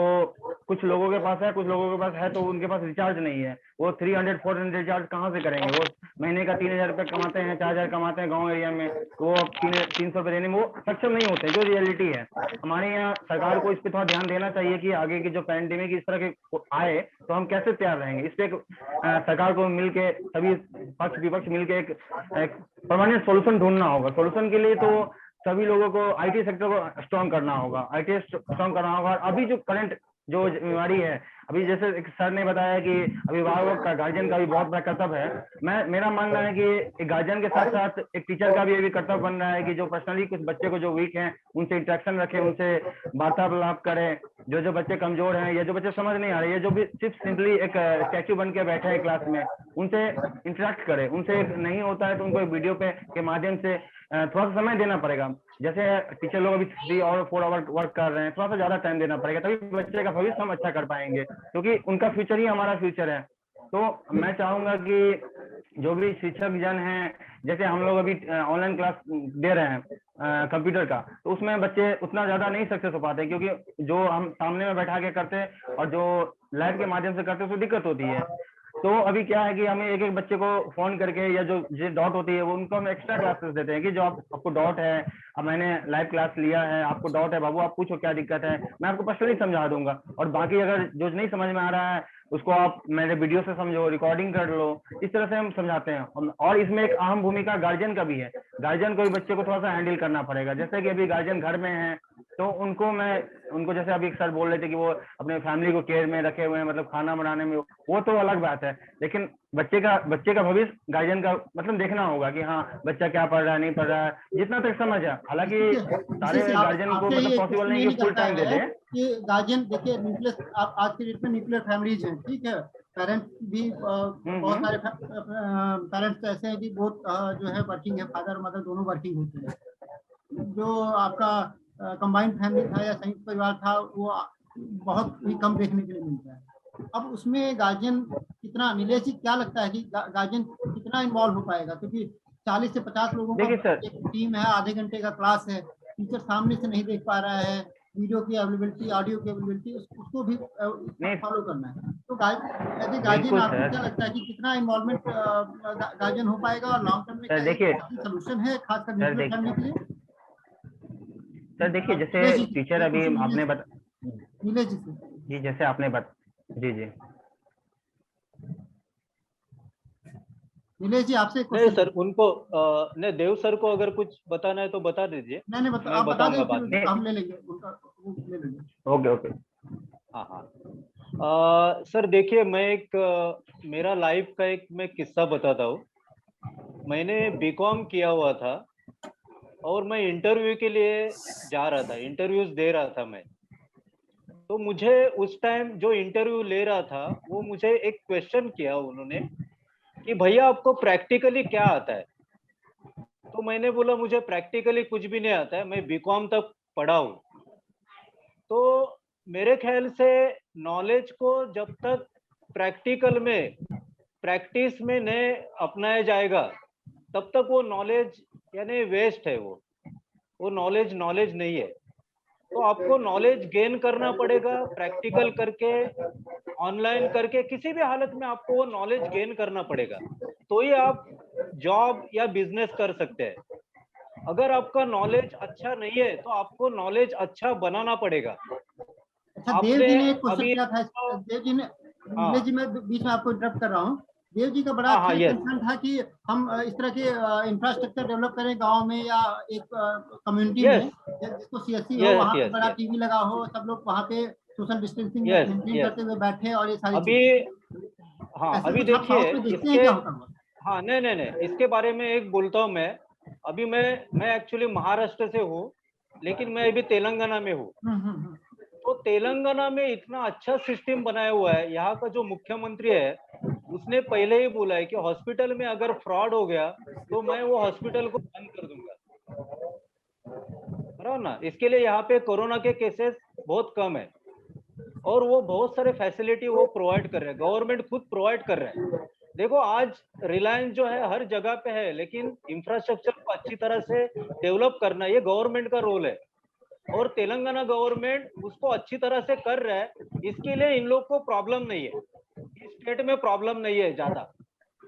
कुछ लोगों के पास है, कुछ लोगों के पास है तो उनके पास रिचार्ज नहीं है। वो 300-400 रिचार्ज कहाँ से करेंगे? वो महीने का 3000 रुपये कमाते हैं, 4000 कमाते हैं गांव एरिया में, तो वो 300 रुपये देने में वो सक्षम नहीं होते, जो रियलिटी है। हमारे यहाँ सरकार को इस पर थोड़ा ध्यान देना चाहिए कि आगे की जो पैंडेमिक इस तरह के आए तो हम कैसे तैयार रहेंगे। इस पर सरकार को मिलके, सभी पक्ष विपक्ष मिलके एक परमानेंट सोल्यूशन ढूंढना होगा। सोल्यूशन के लिए तो सभी लोगों को आईटी सेक्टर को स्ट्रॉन्ग करना होगा, आईटी स्ट्रॉन्ग करना होगा। और अभी जो करंट जो जिम्मेवारी है, अभी जैसे एक सर ने बताया कि अभिभावक का, गार्जियन का भी बहुत बड़ा कर्तव्य है। मेरा मानना है कि एक गार्जियन के साथ साथ एक टीचर का भी ये भी कर्तव्य बन रहा है कि जो पर्सनली कुछ बच्चे को जो वीक हैं उनसे इंटरेक्शन रखें, उनसे वार्तालाप करें। जो बच्चे कमजोर हैं या जो बच्चे समझ नहीं आ रहे, ये जो भी सिर्फ सिंपली एक स्टैच्यू बन के बैठे हैं क्लास में, उनसे इंटरेक्ट करें। उनसे नहीं होता है तो उनको एक वीडियो पे के माध्यम से थोड़ा सा समय देना पड़ेगा। जैसे टीचर लोग अभी 3 और 4 आवर वर्क कर रहे हैं, थोड़ा सा ज्यादा टाइम देना पड़ेगा, तभी बच्चे का भविष्य हम अच्छा कर पाएंगे, क्योंकि उनका फ्यूचर ही हमारा फ्यूचर है। तो मैं चाहूंगा कि जो भी शिक्षक जन हैं, जैसे हम लोग अभी ऑनलाइन क्लास दे रहे हैं कंप्यूटर का, तो उसमें बच्चे उतना ज्यादा नहीं सक्सेस हो पाते, क्योंकि जो हम सामने में बैठा के करते हैं और जो लाइव के माध्यम से करते हैं उसमें दिक्कत होती है। तो अभी क्या है कि हमें एक एक बच्चे को फोन करके या जो डाउट होती है वो उनको हम एक्स्ट्रा क्लासेस देते हैं कि जो आपको डाउट है, अब मैंने लाइव क्लास लिया है, आपको डाउट है बाबू, आप पूछो क्या दिक्कत है, मैं आपको पर्सनली समझा दूंगा। और बाकी अगर जो नहीं समझ में आ रहा है उसको आप मेरे वीडियो से समझो, रिकॉर्डिंग कर लो, इस तरह से हम समझाते हैं। और इसमें एक अहम भूमिका गार्जियन का भी है। गार्जियन को भी बच्चे को थोड़ा सा हैंडल करना पड़ेगा। जैसे कि अभी गार्जियन घर में है तो उनको जैसे अभी एक सर बोल रहे थे कि वो अपने फैमिली को केयर में रखे हुए हैं, मतलब खाना बनाने में, वो तो अलग बात है, लेकिन बच्चे का भविष्य गार्जियन का मतलब देखना होगा कि हाँ बच्चा क्या पढ़ रहा है, नहीं पढ़ रहा है, जितना तक समझ है। हालांकि सारे गार्जियन को मतलब पॉसिबल नहीं कि फुल टाइम दे दें कि गार्जियन देखिए न्यूक्लियर आज के डेट में न्यूक्लियर फैमिलीज हैं, ठीक है। पेरेंट्स भी बहुत सारे पेरेंट्स ऐसे हैं कि बहुत जो है वर्किंग है, फादर और मदर दोनों वर्किंग होते हैं। जो आपका कंबाइंड फैमिली था या संयुक्त परिवार था वो बहुत ही कम देखने के लिए मिलता है। अब उसमें गार्जियन कितना, नीलेश जी क्या लगता है कि गार्जियन कितना इन्वॉल्व हो पाएगा? क्योंकि 40 से 50 लोगों का एक टीम है, आधे घंटे का क्लास है, टीचर सामने से नहीं देख पा रहा है, वीडियो की अवेलेबिलिटी, ऑडियो की अवेलेबिलिटी, उसको भी फॉलो करना है। तो गार्जियन आपको क्या लगता है कि कितना इन्वॉल्वमेंट गार्जियन हो पाएगा और लॉन्ग टर्म में देखिए सोल्यूशन है खासकर न्यूक्लियर फैमिली के लिए? सर देखिए, जैसे टीचर अभी आपने नीलेश जी जैसे आपने जी नीलेश जी आपसे नहीं सर, उनको नहीं, देव सर को अगर कुछ बताना है तो बता दीजिए। नहीं मैं बताऊंगा बाद में, हम ले लेंगे उनका, वो ले लेंगे। ओके। हाँ सर देखिए, मैं मेरा लाइफ का एक मैं किस्सा बताता हूँ। मैंने बीकॉम किया हुआ था और मैं इंटरव्यू के लिए जा रहा था, इंटरव्यूज दे रहा था मैं। तो मुझे उस टाइम जो इंटरव्यू ले रहा था वो मुझे एक क्वेश्चन किया उन्होंने कि भैया आपको प्रैक्टिकली क्या आता है? तो मैंने बोला मुझे प्रैक्टिकली कुछ भी नहीं आता है, मैं बीकॉम तक पढ़ा हूँ। तो मेरे ख्याल से नॉलेज को जब तक प्रैक्टिकल में, प्रैक्टिस में नहीं अपनाया जाएगा तब तक वो नॉलेज यानी वेस्ट है, वो नॉलेज नहीं है। तो आपको नॉलेज गेन करना पड़ेगा, प्रैक्टिकल करके, ऑनलाइन करके, किसी भी हालत में आपको वो नॉलेज गेन करना पड़ेगा, तो ही आप जॉब या बिजनेस कर सकते हैं। अगर आपका नॉलेज अच्छा नहीं है तो आपको नॉलेज अच्छा बनाना पड़ेगा। अच्छा, देव जी ने एक क्वेश्चन किया था, देव जी ने, नीलेश जी मैं बीच में आपको इंटरप्ट कर रहा हूँ। देव जी का बड़ा अच्छा कंसर्न था कि हम इस तरह के इंफ्रास्ट्रक्चर डेवलप करें गांव में या एक कम्युनिटी में जिसको सीएससी हो, वहाँ पे बड़ा टीवी लगा हो, सब लोग वहाँ पे सोशल डिस्टेंसिंग मेंटेन करते हुए बैठे और ये सारी चीजें। अभी देखिए हाँ नहीं, इसके बारे में एक बोलता हूँ मैं। अभी मैं एक्चुअली महाराष्ट्र से हूँ, लेकिन मैं अभी तेलंगाना में हूँ। तो तेलंगाना में इतना अच्छा सिस्टम बनाया हुआ है। यहाँ का जो मुख्यमंत्री है उसने पहले ही बोला है कि हॉस्पिटल में अगर फ्रॉड हो गया तो मैं वो हॉस्पिटल को बंद कर दूंगा, बराबर ना। इसके लिए यहाँ पे कोरोना के केसेस बहुत कम है और वो बहुत सारे फैसिलिटी वो प्रोवाइड कर रहे हैं, गवर्नमेंट खुद प्रोवाइड कर रहे हैं। देखो आज रिलायंस जो है हर जगह पे है, लेकिन इंफ्रास्ट्रक्चर को अच्छी तरह से डेवलप करना ये गवर्नमेंट का रोल है और तेलंगाना गवर्नमेंट उसको अच्छी तरह से कर रहा है। इसके लिए इन लोग को प्रॉब्लम नहीं है, स्टेट में प्रॉब्लम नहीं है ज्यादा।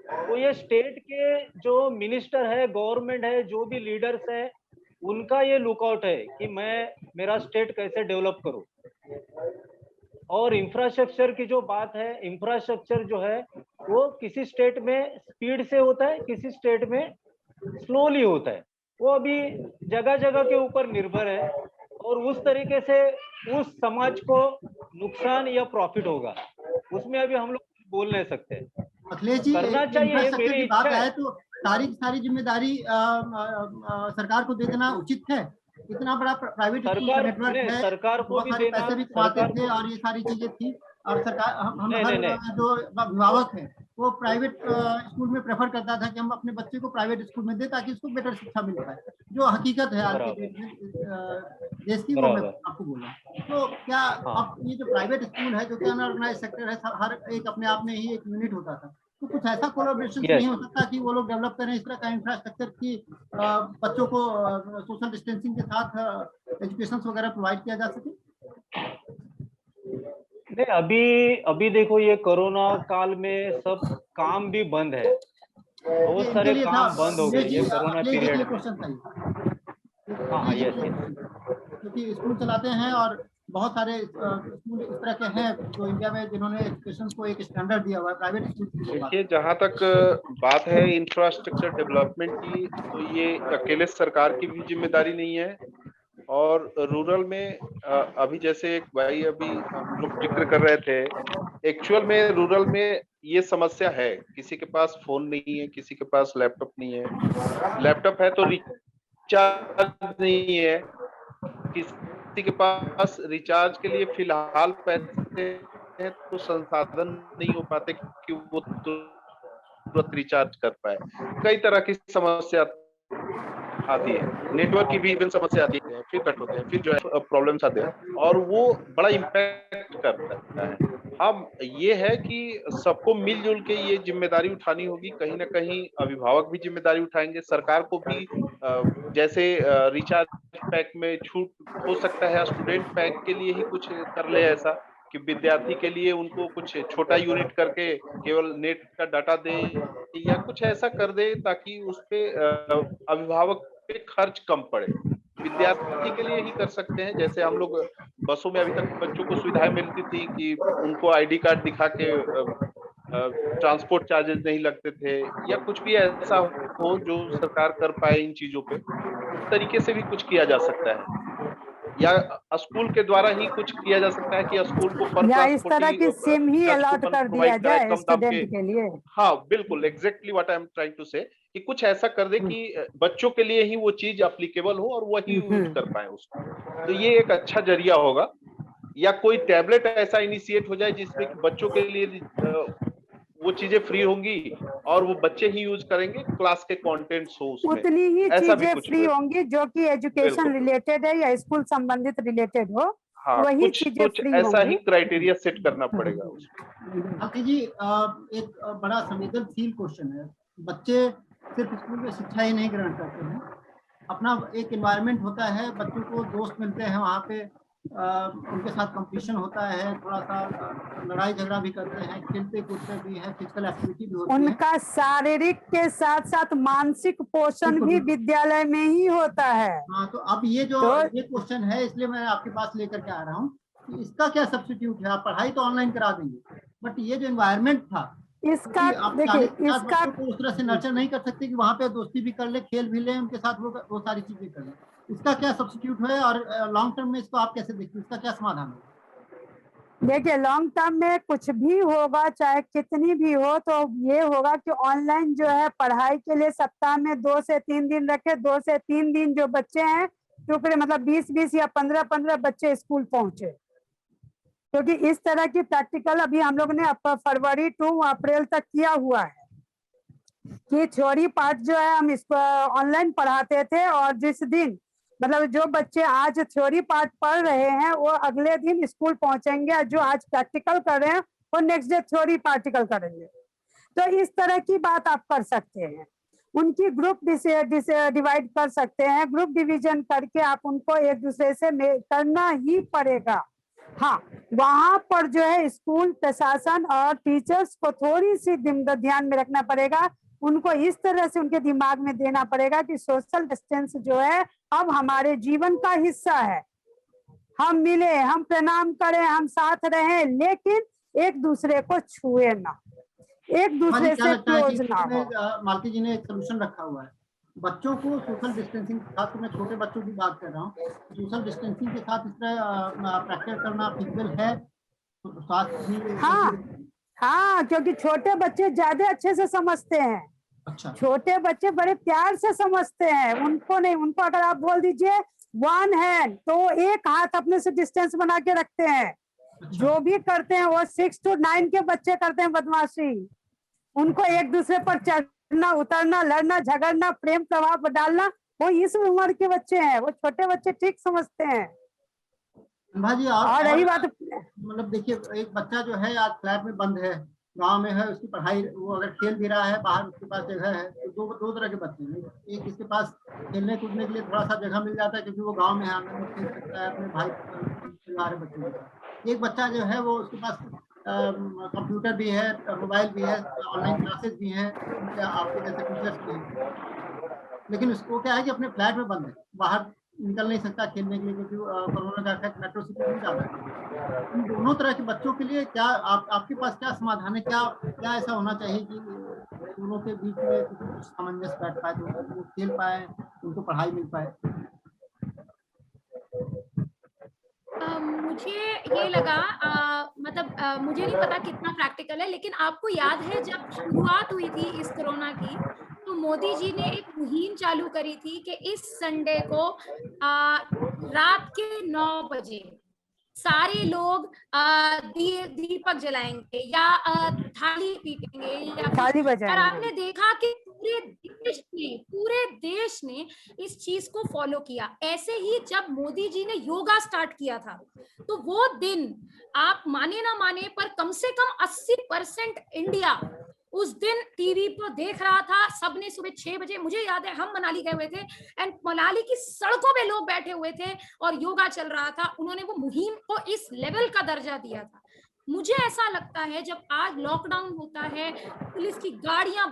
तो ये स्टेट के जो मिनिस्टर है, गवर्नमेंट है, जो भी लीडर्स है, उनका ये लुकआउट है कि मैं मेरा स्टेट कैसे डेवलप करूं। और इंफ्रास्ट्रक्चर की जो बात है, इंफ्रास्ट्रक्चर जो है वो किसी स्टेट में स्पीड से होता है, किसी स्टेट में स्लोली होता है। वो अभी जगह जगह के ऊपर निर्भर है, और उस तरीके से उस समाज को नुकसान या प्रॉफिट होगा, उसमें अभी हम लोग बोल नहीं सकते। अखिलेश जी, करना चाहिए, ये इंफ्रास्ट्रक्चर मेरी की बात इच्छा है। आए तो सारी जिम्मेदारी सरकार को दे देना उचित है। इतना बड़ा प्राइवेट स्कूल का सरकार नेटवर्क नहीं, है, सरकार को बहुत भी सारे देना, पैसे भी कमाते सरकार थे को और ये सारी चीजें थी। और सरकार हम नहीं हर नहीं नहीं जो अभिभावक है वो प्राइवेट स्कूल में प्रेफर करता था कि हम अपने बच्चे को प्राइवेट स्कूल में दें ताकि उसको बेटर शिक्षा मिल पाए। जो हकीकत है आज के बराबर डेट में देश की, वो मैं बराबर। आपको बोल रहा हूँ। तो क्या हाँ अब ये जो प्राइवेट स्कूल है जो कि अनऑर्गेनाइज सेक्टर है, हर एक अपने आप में ही एक यूनिट होता था, तो कुछ ऐसा कोलैबोरेशन नहीं यस, हो सकता कि वो लोग डेवलप करें इस तरह का इंफ्रास्ट्रक्चर की बच्चों को सोशल डिस्टेंसिंग के साथ एजुकेशन वगैरह प्रोवाइड किया जा सके? नहीं अभी देखो, ये कोरोना काल में सब काम भी बंद है, बहुत इनके सारे लिए था काम बंद हो गए ये कोरोना अखिलेश जी के पीरियड लिए में। क्वेश्चन था ये। हाँ हाँ, अखिलेश जी यस के लिए यस। क्वेश्चन था, क्योंकि स्कूल चलाते हैं और बहुत सारे स्कूल इस तरह के हैं जो इंडिया में जिन्होंने एजुकेशन को एक स्टैंडर्ड दिया हुआ है, प्राइवेट स्कूल की जो बात देखिए, जहां तक बात है इंफ्रास्ट्रक्चर डेवलपमेंट की, तो ये अकेले सरकार की भी जिम्मेदारी नहीं है। और रूरल में अभी जैसे एक भाई अभी हम लोग जिक्र कर रहे थे, एक्चुअल में रूरल में ये समस्या है, किसी के पास फोन नहीं है, किसी के पास लैपटॉप नहीं है, लैपटॉप है तो रिचार्ज नहीं है, किसी के पास रिचार्ज के लिए फिलहाल पैसे हैं तो संसाधन नहीं हो पाते कि वो तुरंत रिचार्ज कर पाए। कई तरह की समस्या आती है, नेटवर्क की भी इवन समस्या आती है, फिर कट होते हैं, फिर जो है प्रॉब्लम्स आते हैं और वो बड़ा इम्पैक्ट करता है। हम ये है कि सबको मिलजुल के ये जिम्मेदारी उठानी होगी, कहीं ना कहीं अभिभावक भी जिम्मेदारी उठाएंगे, सरकार को भी जैसे रिचार्ज पैक में छूट हो सकता है, स्टूडेंट पैक के लिए ही कुछ कर ले ऐसा कि विद्यार्थी के लिए उनको कुछ छोटा यूनिट करके केवल नेट का डाटा दे या कुछ ऐसा कर दे ताकि उस पे अभिभावक पे खर्च कम पड़े। विद्यार्थी के लिए ही कर सकते हैं, जैसे हम लोग बसों में अभी तक बच्चों को सुविधाएं मिलती थी कि उनको आईडी कार्ड दिखा के ट्रांसपोर्ट चार्जेस नहीं लगते थे, या कुछ भी ऐसा हो जो सरकार कर पाए इन चीजों पे, उस तरीके से भी कुछ किया जा सकता है। या स्कूल के द्वारा ही कुछ किया जा सकता है कि स्कूल को पर या क्लास इस तरह की सिम ही अलॉट कर दिया प्रोवाइड कराए जाए कम दाम के। स्टूडेंट के लिए। हाँ बिल्कुल, exactly what I am trying to say, कि कुछ ऐसा कर दे कि बच्चों के लिए ही वो चीज एप्लीकेबल हो और वही यूज कर पाए उसको, तो ये एक अच्छा जरिया होगा। या कोई टैबलेट ऐसा इनिशिएट हो जाए जिसमें कि बच्चों के लिए वो चीजें फ्री होंगी और वो बच्चे ही यूज करेंगे, क्लास के कंटेंट्स हो उसमें, उतनी ही ऐसा भी चीजें कुछ फ्री होंगी जो कि एजुकेशन बिल्कुल रिलेटेड है या स्कूल संबंधित रिलेटेड हो, हाँ, वही कुछ चीजें कुछ फ्री ऐसा ही होंगी। क्राइटेरिया सेट करना पड़ेगा उसमें। आरती जी, एक बड़ा संवेदनशील क्वेश्चन है। बच्चे सिर्फ स्कूल में शिक्षा ही नहीं ग्रहण करते हैं, अपना एक एनवायरनमेंट होता है, बच्चों को दोस्त मिलते हैं वहाँ पे, उनके साथ कंपटीशन होता है, थोड़ा सा लड़ाई झगड़ा भी करते हैं, खेलते कूदते भी हैं, फिजिकल एक्टिविटी भी होती है। उनका शारीरिक के साथ साथ मानसिक पोषण भी विद्यालय में ही होता है। हाँ, तो अब ये क्वेश्चन है, इसलिए मैं आपके पास लेकर के आ रहा हूँ कि इसका क्या सब्स्टिट्यूट है। आप पढ़ाई तो ऑनलाइन करा देंगे, बट ये जो एनवायरनमेंट था, इसका आप देखिए, 40-50 बच्चों को उस तरह से नर्चर नहीं कर सकते कि वहाँ पे दोस्ती भी कर ले, खेल भी ले, उनके साथ वो सारी चीजें कर ले। इसका क्या सब्स्टिट्यूट है और लॉन्ग टर्म में इसको आप कैसे देखते हैं, इसका क्या समाधान है? देखिए, लॉन्ग टर्म में कुछ भी होगा, चाहे कितनी भी हो, तो ये होगा कि ऑनलाइन जो है पढ़ाई के लिए सप्ताह में 2 से 3 दिन रखे, 2 से 3 दिन जो बच्चे हैं टुकड़े, मतलब 20-20 या 15-15 बच्चे स्कूल पहुंचे, क्योंकि इस तरह की प्रैक्टिकल अभी हम लोग ने फरवरी टू अप्रैल तक किया हुआ है कि थ्योरी पार्ट जो है हम इसको ऑनलाइन पढ़ाते थे, और जिस दिन मतलब जो बच्चे आज थ्योरी पार्ट पढ़ रहे हैं वो अगले दिन स्कूल पहुंचेंगे, और जो आज प्रैक्टिकल कर रहे हैं वो नेक्स्ट डे थ्योरी प्रैक्टिकल करेंगे। तो इस तरह की बात आप कर सकते हैं, उनकी ग्रुप डिवाइड कर सकते हैं, ग्रुप डिवीजन करके आप उनको एक दूसरे से करना ही पड़ेगा। हाँ, वहां पर जो है स्कूल प्रशासन और टीचर्स को थोड़ी सी ध्यान में रखना पड़ेगा, उनको इस तरह से उनके दिमाग में देना पड़ेगा कि सोशल डिस्टेंस जो है अब हमारे जीवन का हिस्सा है। हम मिले, हम प्रणाम करें, हम साथ रहें, लेकिन एक दूसरे को छुए ना, एक दूसरे से क्लोज ना हो। मालती जी ने एक सोल्यूशन रखा हुआ है बच्चों को सोशल डिस्टेंसिंग, खासकर मैं छोटे बच्चों की बात कर रहा हूँ, सोशल डिस्टेंसिंग के साथ इस तरह प्रैक्टिस करना फिजिकल है तो स्वास्थ्य भी। हाँ हाँ, क्योंकि छोटे बच्चे ज्यादा अच्छे से समझते हैं। अच्छा छोटे बच्चे बड़े प्यार से समझते हैं, उनको नहीं, उनको अगर आप बोल दीजिए वन हैंड तो वो एक हाथ अपने से डिस्टेंस बना के रखते हैं। जो भी करते हैं वो 6 to 9 के बच्चे करते हैं बदमाशी। उनको एक दूसरे पर चढ़ना उतरना, लड़ना झगड़ना, प्रेम प्रभाव डालना, वो इस उम्र के बच्चे हैं। वो छोटे बच्चे ठीक समझते हैं। भाजी और रही बात, मतलब देखिए, एक बच्चा जो है आज फ्लैट में बंद है, गांव में है, उसकी पढ़ाई, वो अगर खेल भी रहा है बाहर, उसके पास जगह है, तो दो तरह के बच्चे हैं। एक इसके पास खेलने कूदने के लिए थोड़ा सा जगह मिल जाता है क्योंकि वो गांव में है, आंगन में खेल सकता है अपने भाई परिवार बच्चों के साथ। एक बच्चा जो है वो उसके पास कंप्यूटर भी है, मोबाइल भी है, ऑनलाइन क्लासेस भी हैं, आपके जैसे टीचर्स भी हैं, लेकिन उसको क्या है कि अपने फ्लैट में बंद है, बाहर निकल नहीं सकता खेलने के लिए क्योंकि कोरोना का इफेक्ट मेट्रो सिटी में ज्यादा है। इन दोनों तरह के बच्चों के लिए क्या आपके पास क्या समाधान है? क्या क्या ऐसा होना चाहिए कि दोनों के बीच में कुछ सामंजस्य बैठ पाए, तो वो खेल पाए, उनको पढ़ाई मिल पाए? मुझे ये लगा, मतलब मुझे नहीं पता कितना प्रैक्टिकल है, लेकिन आपको याद है जब शुरुआत हुई थी इस कोरोना की, तो मोदी जी ने एक मुहिम चालू करी थी कि इस संडे को रात के 9 बजे सारे लोग दीपक जलाएंगे या थाली पीटेंगे या थाली और बजाएंगे। आपने देखा कि पूरे देश ने इस चीज को फॉलो किया। ऐसे ही जब मोदी जी ने योगा स्टार्ट किया था, तो वो दिन आप माने ना माने पर कम से कम 80% इंडिया उस दिन टीवी पर देख रहा था। सबने सुबह 6 बजे, मुझे याद है हम मनाली गए हुए थे एंड मनाली की सड़कों पे लोग बैठे हुए थे और योगा चल रहा था। उन्होंने वो मुहिम को इस लेवल का दर्जा दिया था। मुझे ऐसा लगता है जब आज लॉकडाउन होता है, पुलिस की गाड़ियां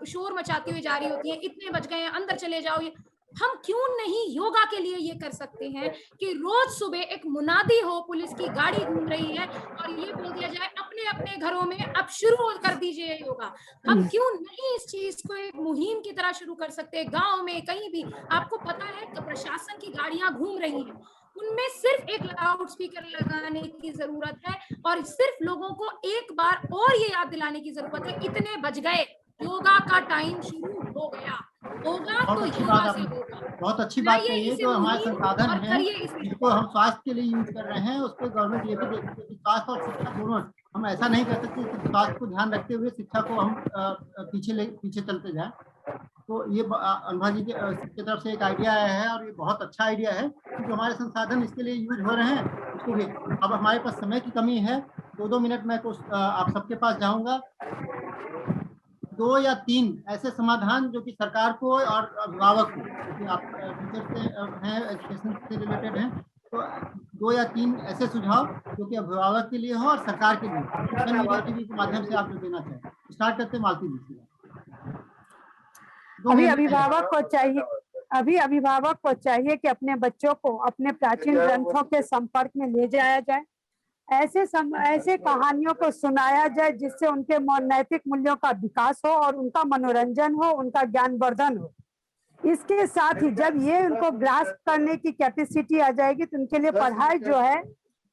शोर मचाती हुई जा रही होती हैं, इतने बज गए हैं, अंदर चले जाओ, ये हम क्यों नहीं योगा के लिए ये कर सकते हैं कि रोज सुबह एक मुनादी हो, पुलिस की गाड़ी घूम रही है और ये बोल दिया जाए अपने अपने घरों में अब शुरू कर दीजिए योगा। हम क्यों नहीं इस चीज को एक मुहिम की तरह शुरू कर सकते हैं? गांव में कहीं भी आपको पता है कि प्रशासन की गाड़ियां घूम रही हैं, उनमें सिर्फ एक लाउड स्पीकर लगाने की जरूरत है और सिर्फ लोगों को एक बार और ये याद दिलाने की जरूरत है, इतने बज गए, योगा का टाइम शुरू हो गया, होगा तो योगा से होगा। बहुत अच्छी बात है। ये जो हमारे संसाधन हैं इसमें जिसको हम स्वास्थ्य के लिए यूज कर रहे हैं, उस पर गवर्नमेंट ये भी देखती है कि स्वास्थ्य और शिक्षा दोनों, हम ऐसा नहीं कर सकते कि स्वास्थ्य को ध्यान रखते हुए शिक्षा को हम पीछे चलते जाए। तो ये अनुभा जी की तरफ से एक आइडिया आया है और ये बहुत अच्छा आइडिया है कि जो हमारे संसाधन इसके लिए यूज हो रहे हैं उसको भी। अब हमारे पास समय की कमी है, 2-2 मिनट में आप सबके पास जाऊंगा। 2 या 3 ऐसे समाधान जो कि सरकार को और अभिभावक को, क्योंकि आप टीचर से हैं, एजुकेशन से रिलेटेड हैं, तो 2 या 3 ऐसे सुझाव जो कि अभिभावक के लिए हो और सरकार के लिए, सोशल मीडिया टीवी के माध्यम से आप जो देना चाहें। स्टार्ट करते हैं मालती जी से। अभी अभिभावक को चाहिए कि अपने बच्चों को अपने प्राचीन ग्रंथों के संपर्क में ले जाया जाए, ऐसे कहानियों को सुनाया जाए जिससे उनके नैतिक मूल्यों का विकास हो और उनका मनोरंजन हो, उनका ज्ञानवर्धन हो। इसके साथ ही जब ये उनको ग्रास्प करने की कैपेसिटी आ जाएगी तो उनके लिए पढ़ाई जो है,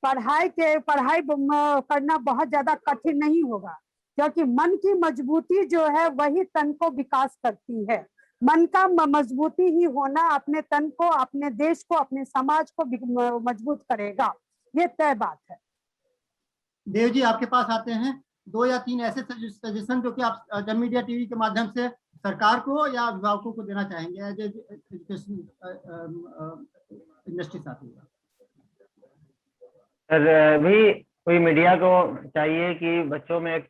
पढ़ाई करना बहुत ज्यादा कठिन नहीं होगा, क्योंकि मन की मजबूती जो है वही तन को विकास करती है। मन का मजबूती ही होना अपने तन को, अपने देश को, अपने समाज को मजबूत करेगा, ये तय बात है। देव जी आपके पास आते हैं, 2 या 3 ऐसे सजेशन जो कि आप जन मीडिया टीवी के माध्यम से सरकार को या अभिभावकों को देना चाहेंगे एज एजुकेशन इंडस्ट्री साथी। सर भी कोई मीडिया को चाहिए कि बच्चों में एक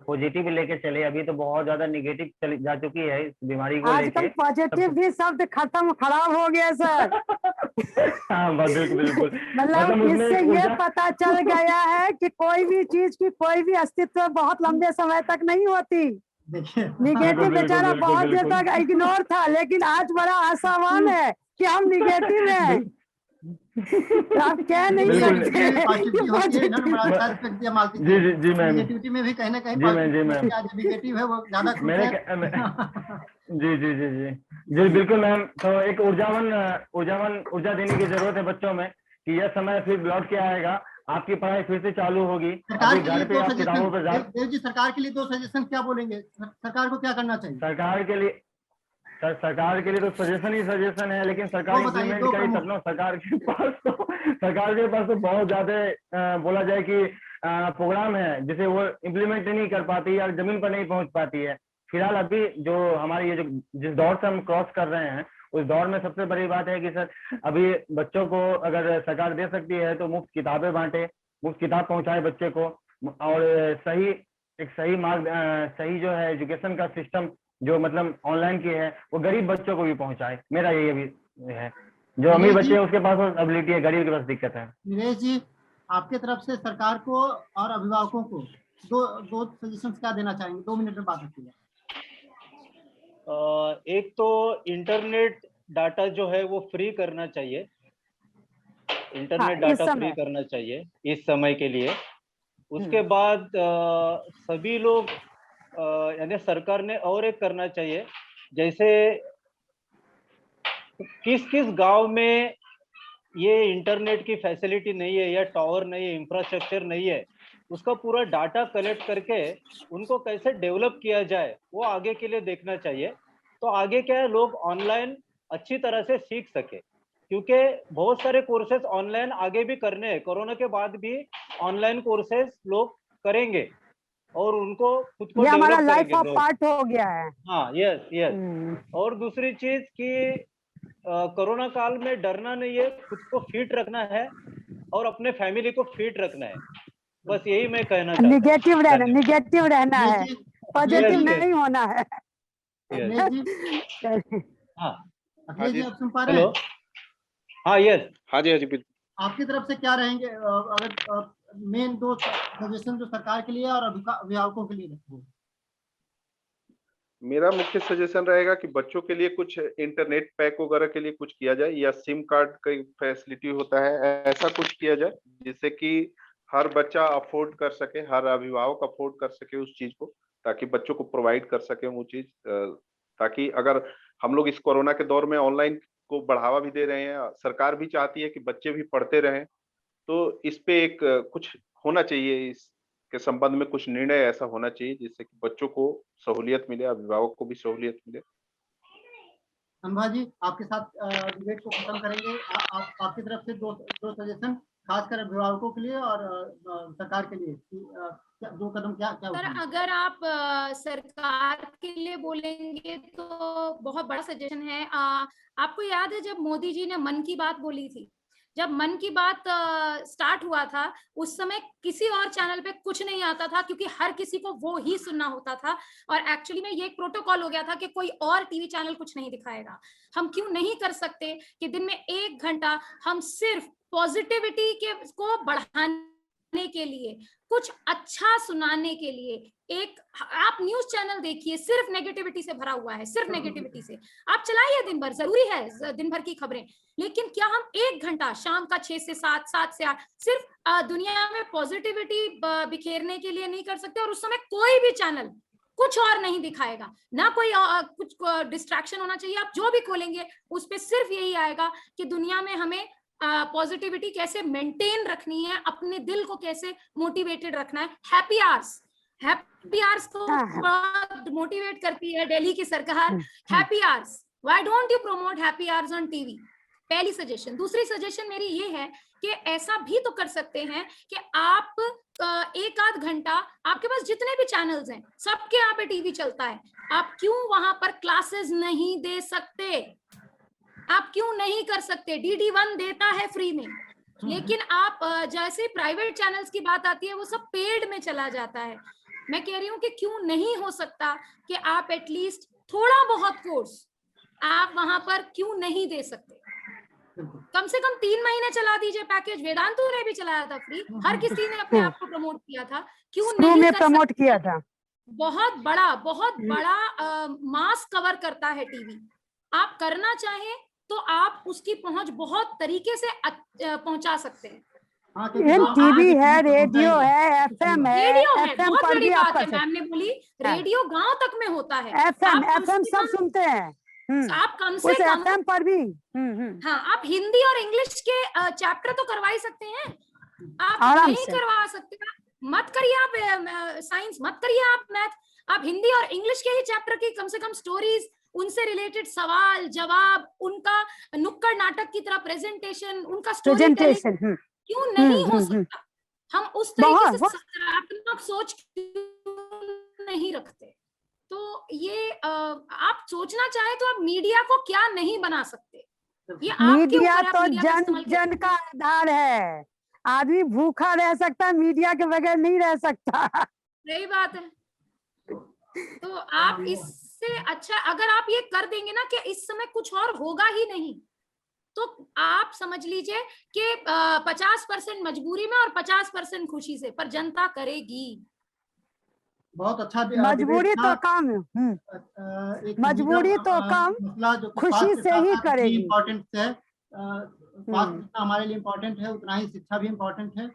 पॉजिटिव लेके चले। अभी तो बहुत ज्यादा नेगेटिव चली जा चुकी है इस बीमारी को लेके। आजकल पॉजिटिव भी शब्द खराब हो गया सर। हाँ बिल्कुल। मतलब इससे ये पता चल गया है कि कोई भी चीज की कोई भी अस्तित्व बहुत लंबे समय तक नहीं होती। निगेटिव बेचारा बहुत देर तक इग्नोर था, लेकिन आज बड़ा आशावान है कि हम निगेटिव हैं। तो आप कह नहीं बिल्कुल। सकते पॉजिटिविटी होती है, इन्होंने बड़ा अच्छा कि रिस्पेक्ट दिया मालती जी जी जी मैम, नेगेटिविटी में भी कहीं ना कहीं जी मैम, जी मैम। आज नेगेटिव है वो ज्यादा खुश मेरे है। जी जी जी जी जी बिल्कुल मैम। तो एक ऊर्जा देने की जरूरत है बच्चों में कि यह समय फिर लौट के आएगा, आपकी पढ़ाई फिर से चालू होगी। सरकार अभी के लिए घर पे दो आप सजेशन, किताबों पर देव जी सरकार के लिए 2 सजेशन क्या बोलेंगे, सरकार को क्या करना चाहिए? सरकार के लिए सरकार के लिए तो सजेशन है, लेकिन सरकार वो बताइए, इम्प्लीमेंट 2 करे प्रमुख। तब ना। सरकार के पास तो बहुत ज्यादा बोला जाए कि प्रोग्राम है जिसे वो इम्प्लीमेंट नहीं कर पाती या जमीन पर नहीं पहुंच पाती है। फिलहाल अभी जो हमारी ये जो जिस दौर से हम क्रॉस कर रहे हैं, उस दौर में सबसे बड़ी बात है कि सर अभी बच्चों को अगर सरकार दे सकती है तो मुफ्त किताबें बांटे, मुफ्त किताब पहुंचाए बच्चे को, और सही जो है एजुकेशन का सिस्टम जो मतलब ऑनलाइन की है वो गरीब बच्चों को भी पहुंचाए। मेरा यही अभी है। जो अमीर बच्चे हैं उसके पास एबिलिटी है, गरीब के पास दिक्कत है। निलेश जी, आपके तरफ से सरकार को और अभिभावकों को दो सजेशन क्या देना चाहेंगे? 2 मिनट में बात रखिएगा। एक तो इंटरनेट डाटा जो है वो फ्री करना चाहिए, इंटरनेट हाँ, इस डाटा फ्री समय। करना चाहिए इस समय के लिए। उसके बाद सभी लोग यानी सरकार ने और एक करना चाहिए, जैसे किस किस गांव में ये इंटरनेट की फैसिलिटी नहीं है या टावर नहीं है, इंफ्रास्ट्रक्चर नहीं है, उसका पूरा डाटा कलेक्ट करके उनको कैसे डेवलप किया जाए वो आगे के लिए देखना चाहिए। तो आगे क्या है, लोग ऑनलाइन अच्छी तरह से सीख सके, क्योंकि बहुत सारे कोर्सेज ऑनलाइन आगे भी करने हैं, कोरोना के बाद भी ऑनलाइन कोर्सेज लोग करेंगे और उनको खुद को ये हमारा डेवलप लाइफ करेंगे ऑफ लोग। पार्ट हो गया है। हाँ, यस यस। और दूसरी चीज कि कोरोना काल में डरना नहीं है, खुद को फिट रखना है और अपने फैमिली को फिट रखना है। बस यही मैं कहना चाहता हूँ। निगेटिव रहना निलेश है, जी, पॉजिटिव Yes, yes. नहीं होना है। निलेश जी, हाँ अखिलेश जी आप सुन पा रहे हेलो, हैं? हाँ यस। हाँ जी बिल्कुल। आपकी तरफ से क्या रहेंगे अगर मेन 2 सजेशन जो सरकार के लिए और अभिभावकों के लिए रखेंगे? मेरा मुख्य सजेशन रहेगा कि बच्चों के लिए कुछ इंटरनेट पैक वगैरह के लिए कुछ किया जाए, या सिम कार्ड का फैसिलिटी होता है, ऐसा कुछ किया जाए जिससे कि हर बच्चा अफोर्ड कर सके, हर अभिभावक अफोर्ड कर सके उस चीज को, ताकि बच्चों को प्रोवाइड कर सके वो चीज। ताकि अगर हम लोग इस कोरोना के दौर में ऑनलाइन को बढ़ावा भी दे रहे हैं, सरकार भी चाहती है कि बच्चे भी पढ़ते रहें, तो इस पे एक कुछ होना चाहिए, इसके संबंध में कुछ निर्णय ऐसा होना चाहिए जिससे कि बच्चों को सहूलियत मिले, अभिभावक को भी सहूलियत मिले। अनुभा जी, आपके साथ डिबेट को खत्म करेंगे। आपकी तरफ से दो सजेशन खासकर अभिभावकों के लिए और सरकार के लिए कि 2 कदम क्या सर, उठाएं? अगर आप सरकार के लिए बोलेंगे तो बहुत बड़ा सजेशन है। आपको याद है जब मोदी जी ने मन की बात बोली थी, जब मन की बात स्टार्ट हुआ था, उस समय किसी और चैनल पे कुछ नहीं आता था, क्योंकि हर किसी को वो ही सुनना होता था। और एक्चुअली में ये एक प्रोटोकॉल हो गया था कि कोई और टीवी चैनल कुछ नहीं दिखाएगा। हम क्यों नहीं कर सकते कि दिन में 1 घंटा हम सिर्फ पॉजिटिविटी को बढ़ाने के लिए, कुछ अच्छा सुनाने के लिए, एक आप न्यूज चैनल देखिए सिर्फ नेगेटिविटी से भरा हुआ है, सिर्फ नेगेटिविटी से आप चलाइए दिन भर, जरूरी है दिन भर की खबरें, लेकिन क्या हम 1 घंटा शाम का 6 से 7, 7 से 8 सिर्फ दुनिया में पॉजिटिविटी बिखेरने के लिए नहीं कर सकते? और उस समय कोई भी चैनल कुछ और नहीं दिखाएगा, ना कोई कुछ डिस्ट्रैक्शन होना चाहिए। आप जो भी खोलेंगे उस पे सिर्फ यही आएगा कि दुनिया में हमें पॉजिटिविटी कैसे मेंटेन रखनी है, अपने दिल को कैसे मोटिवेटेड रखना है। हैप्पी आवर्स को बहुत मोटिवेट करती है दिल्ली की सरकार। Happy hours, why don't you promote happy hours on TV? पहली सजेशन। दूसरी सजेशन मेरी ये है कि ऐसा भी तो कर सकते हैं कि आप 1 आध घंटा, आपके पास जितने भी चैनल्स हैं सबके यहाँ पे टीवी चलता है, आप क्यों वहां पर क्लासेस नहीं दे सकते? आप क्यों नहीं कर सकते? DD1 देता है फ्री में, लेकिन आप जैसे प्राइवेट चैनल्स की बात आती है वो सब पेड में चला जाता है। मैं कह रही हूँ कि क्यों नहीं हो सकता कि आप एटलीस्ट थोड़ा बहुत कोर्स आप वहां पर क्यों नहीं दे सकते? कम से कम 3 महीने चला दीजिए पैकेज। वेदांतु ने भी चलाया था फ्री, हर किसी ने अपने आप को प्रमोट किया था, क्यों नहीं कर प्रमोट किया था? बहुत बड़ा मास कवर करता है टीवी। आप करना चाहें तो आप उसकी पहुंच बहुत तरीके से पहुंचा सकते हैं। हाँ, क्योंकि ये गाँव टीवी में है, तो पहुंचाएंगे। रेडियो है, एफएम है, रेडियो है, एफएम बहुत पर बड़ी भी आप बात कर है, सकते मैम ने बोली हाँ। रेडियो गांव तक में होता है। हैं। एफएम आप कम एफएम से सब कम- सुनते हैं। आप कम उस से कम एफएम पर भी हाँ, आप हिंदी और इंग्लिश के चैप्टर तो करवा ही सकते हैं। आप आराम नहीं से। करवा सकते, मत करिए आप साइंस, मत करिए आप मैथ, आप हिंदी और इंग्लिश के ही चैप्टर की कम से कम स्टोरीज, उनसे रिलेटेड सवाल जवाब, उनका नुक्कड़ नाटक की तरह प्रेजेंटेशन, उनका स्टोरी टेलिंग प्रेजेंटेशन क्यों नहीं हो सकता? हम उस तरीके से बहुत सकारात्मक सोच क्यों नहीं रखते? तो ये आप सोचना चाहे तो आप मीडिया को क्या नहीं बना सकते, ये आपके मीडिया ऊपर है, आप तो मीडिया का जन इस्तेमाल कैसे जन का आधार है। आदमी भूखा रह सकता है, मीडिया के बगैर नहीं रह सकता। सही बात है। तो आप इससे अच्छा अगर आप ये कर देंगे ना कि इस समय कुछ और होगा ही नहीं, तो आप समझ लीजिए कि 50% मजबूरी में और 50% खुशी से, पर जनता करेगी। बहुत अच्छा मजबूरी तो कम मजबूरी तो कम, मसला जो खुशी से ही करेगी। इम्पोर्टेंट है। स्वास्थ्य जितना हमारे लिए इम्पोर्टेंट है उतना ही शिक्षा भी इम्पोर्टेंट है।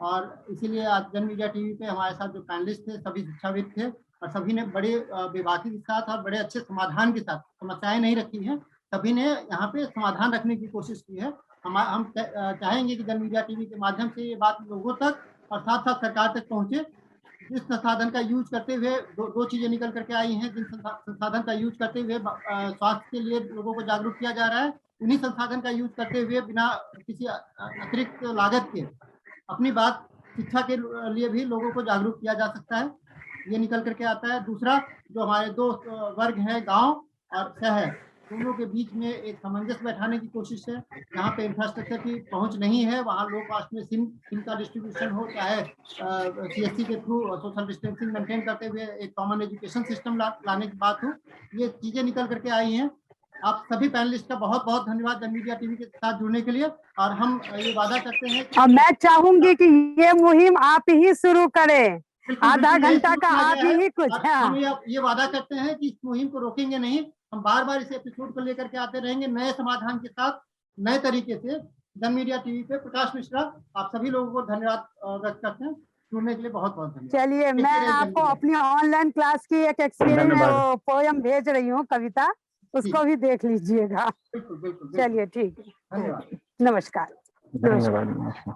और इसीलिए आज जन मीडिया टीवी पे हमारे साथ जो पैनलिस्ट थे सभी शिक्षाविद थे और सभी ने बड़े बेबाकी के साथ और बड़े अच्छे समाधान के साथ, समस्याएं नहीं रखी हैं, सभी ने यहाँ पे समाधान रखने की कोशिश की है। हम चाहेंगे कि जन मीडिया टीवी के माध्यम से ये बात लोगों तक और साथ साथ सरकार तक पहुँचे। जिस संसाधन का यूज करते हुए दो चीजें निकल करके आई हैं। जिन संसाधन का यूज करते हुए स्वास्थ्य के लिए लोगों को जागरूक किया जा रहा है, उन्हीं संसाधन का यूज करते हुए बिना किसी अतिरिक्त लागत के अपनी बात शिक्षा के लिए भी लोगों को जागरूक किया जा सकता है, ये निकल करके आता है। दूसरा, जो हमारे दो वर्ग हैं, गांव और शहर, दोनों के बीच में एक सामंजस्य बैठाने की कोशिश है। जहाँ पे इंफ्रास्ट्रक्चर की पहुंच नहीं है वहाँ लो कॉस्ट में सिम का डिस्ट्रीब्यूशन हो, चाहे CSC के थ्रू सोशल डिस्टेंसिंग मेंटेन करते हुए एक कॉमन एजुकेशन सिस्टम लाने की बात हो, ये चीजें निकल करके आई हैं। आप सभी पैनलिस्ट का बहुत बहुत धन्यवाद जन मीडिया टीवी के साथ जुड़ने के लिए। और हम ये वादा करते हैं और मैं चाहूंगी कि ये मुहिम आप ही शुरू करें, आधा घंटा का आप ही कुछ। हम ये वादा करते हैं कि इस मुहिम को रोकेंगे नहीं, हम बार बार इस एपिसोड को लेकर के आते रहेंगे नए समाधान के साथ, नए तरीके से। जन मीडिया टीवी पे प्रकाश मिश्रा, आप सभी लोगों को धन्यवाद व्यक्त करते हैं जुड़ने के लिए, बहुत बहुत धन्यवाद। चलिए, मैं आपको अपनी ऑनलाइन क्लास की एक एक्सपीरियंस पोयम भेज रही हूँ, कविता, उसको भी देख लीजिएगा। बिल्कुल बिल्कुल। चलिए ठीक है, धन्यवाद, नमस्कार। धन्यवाद।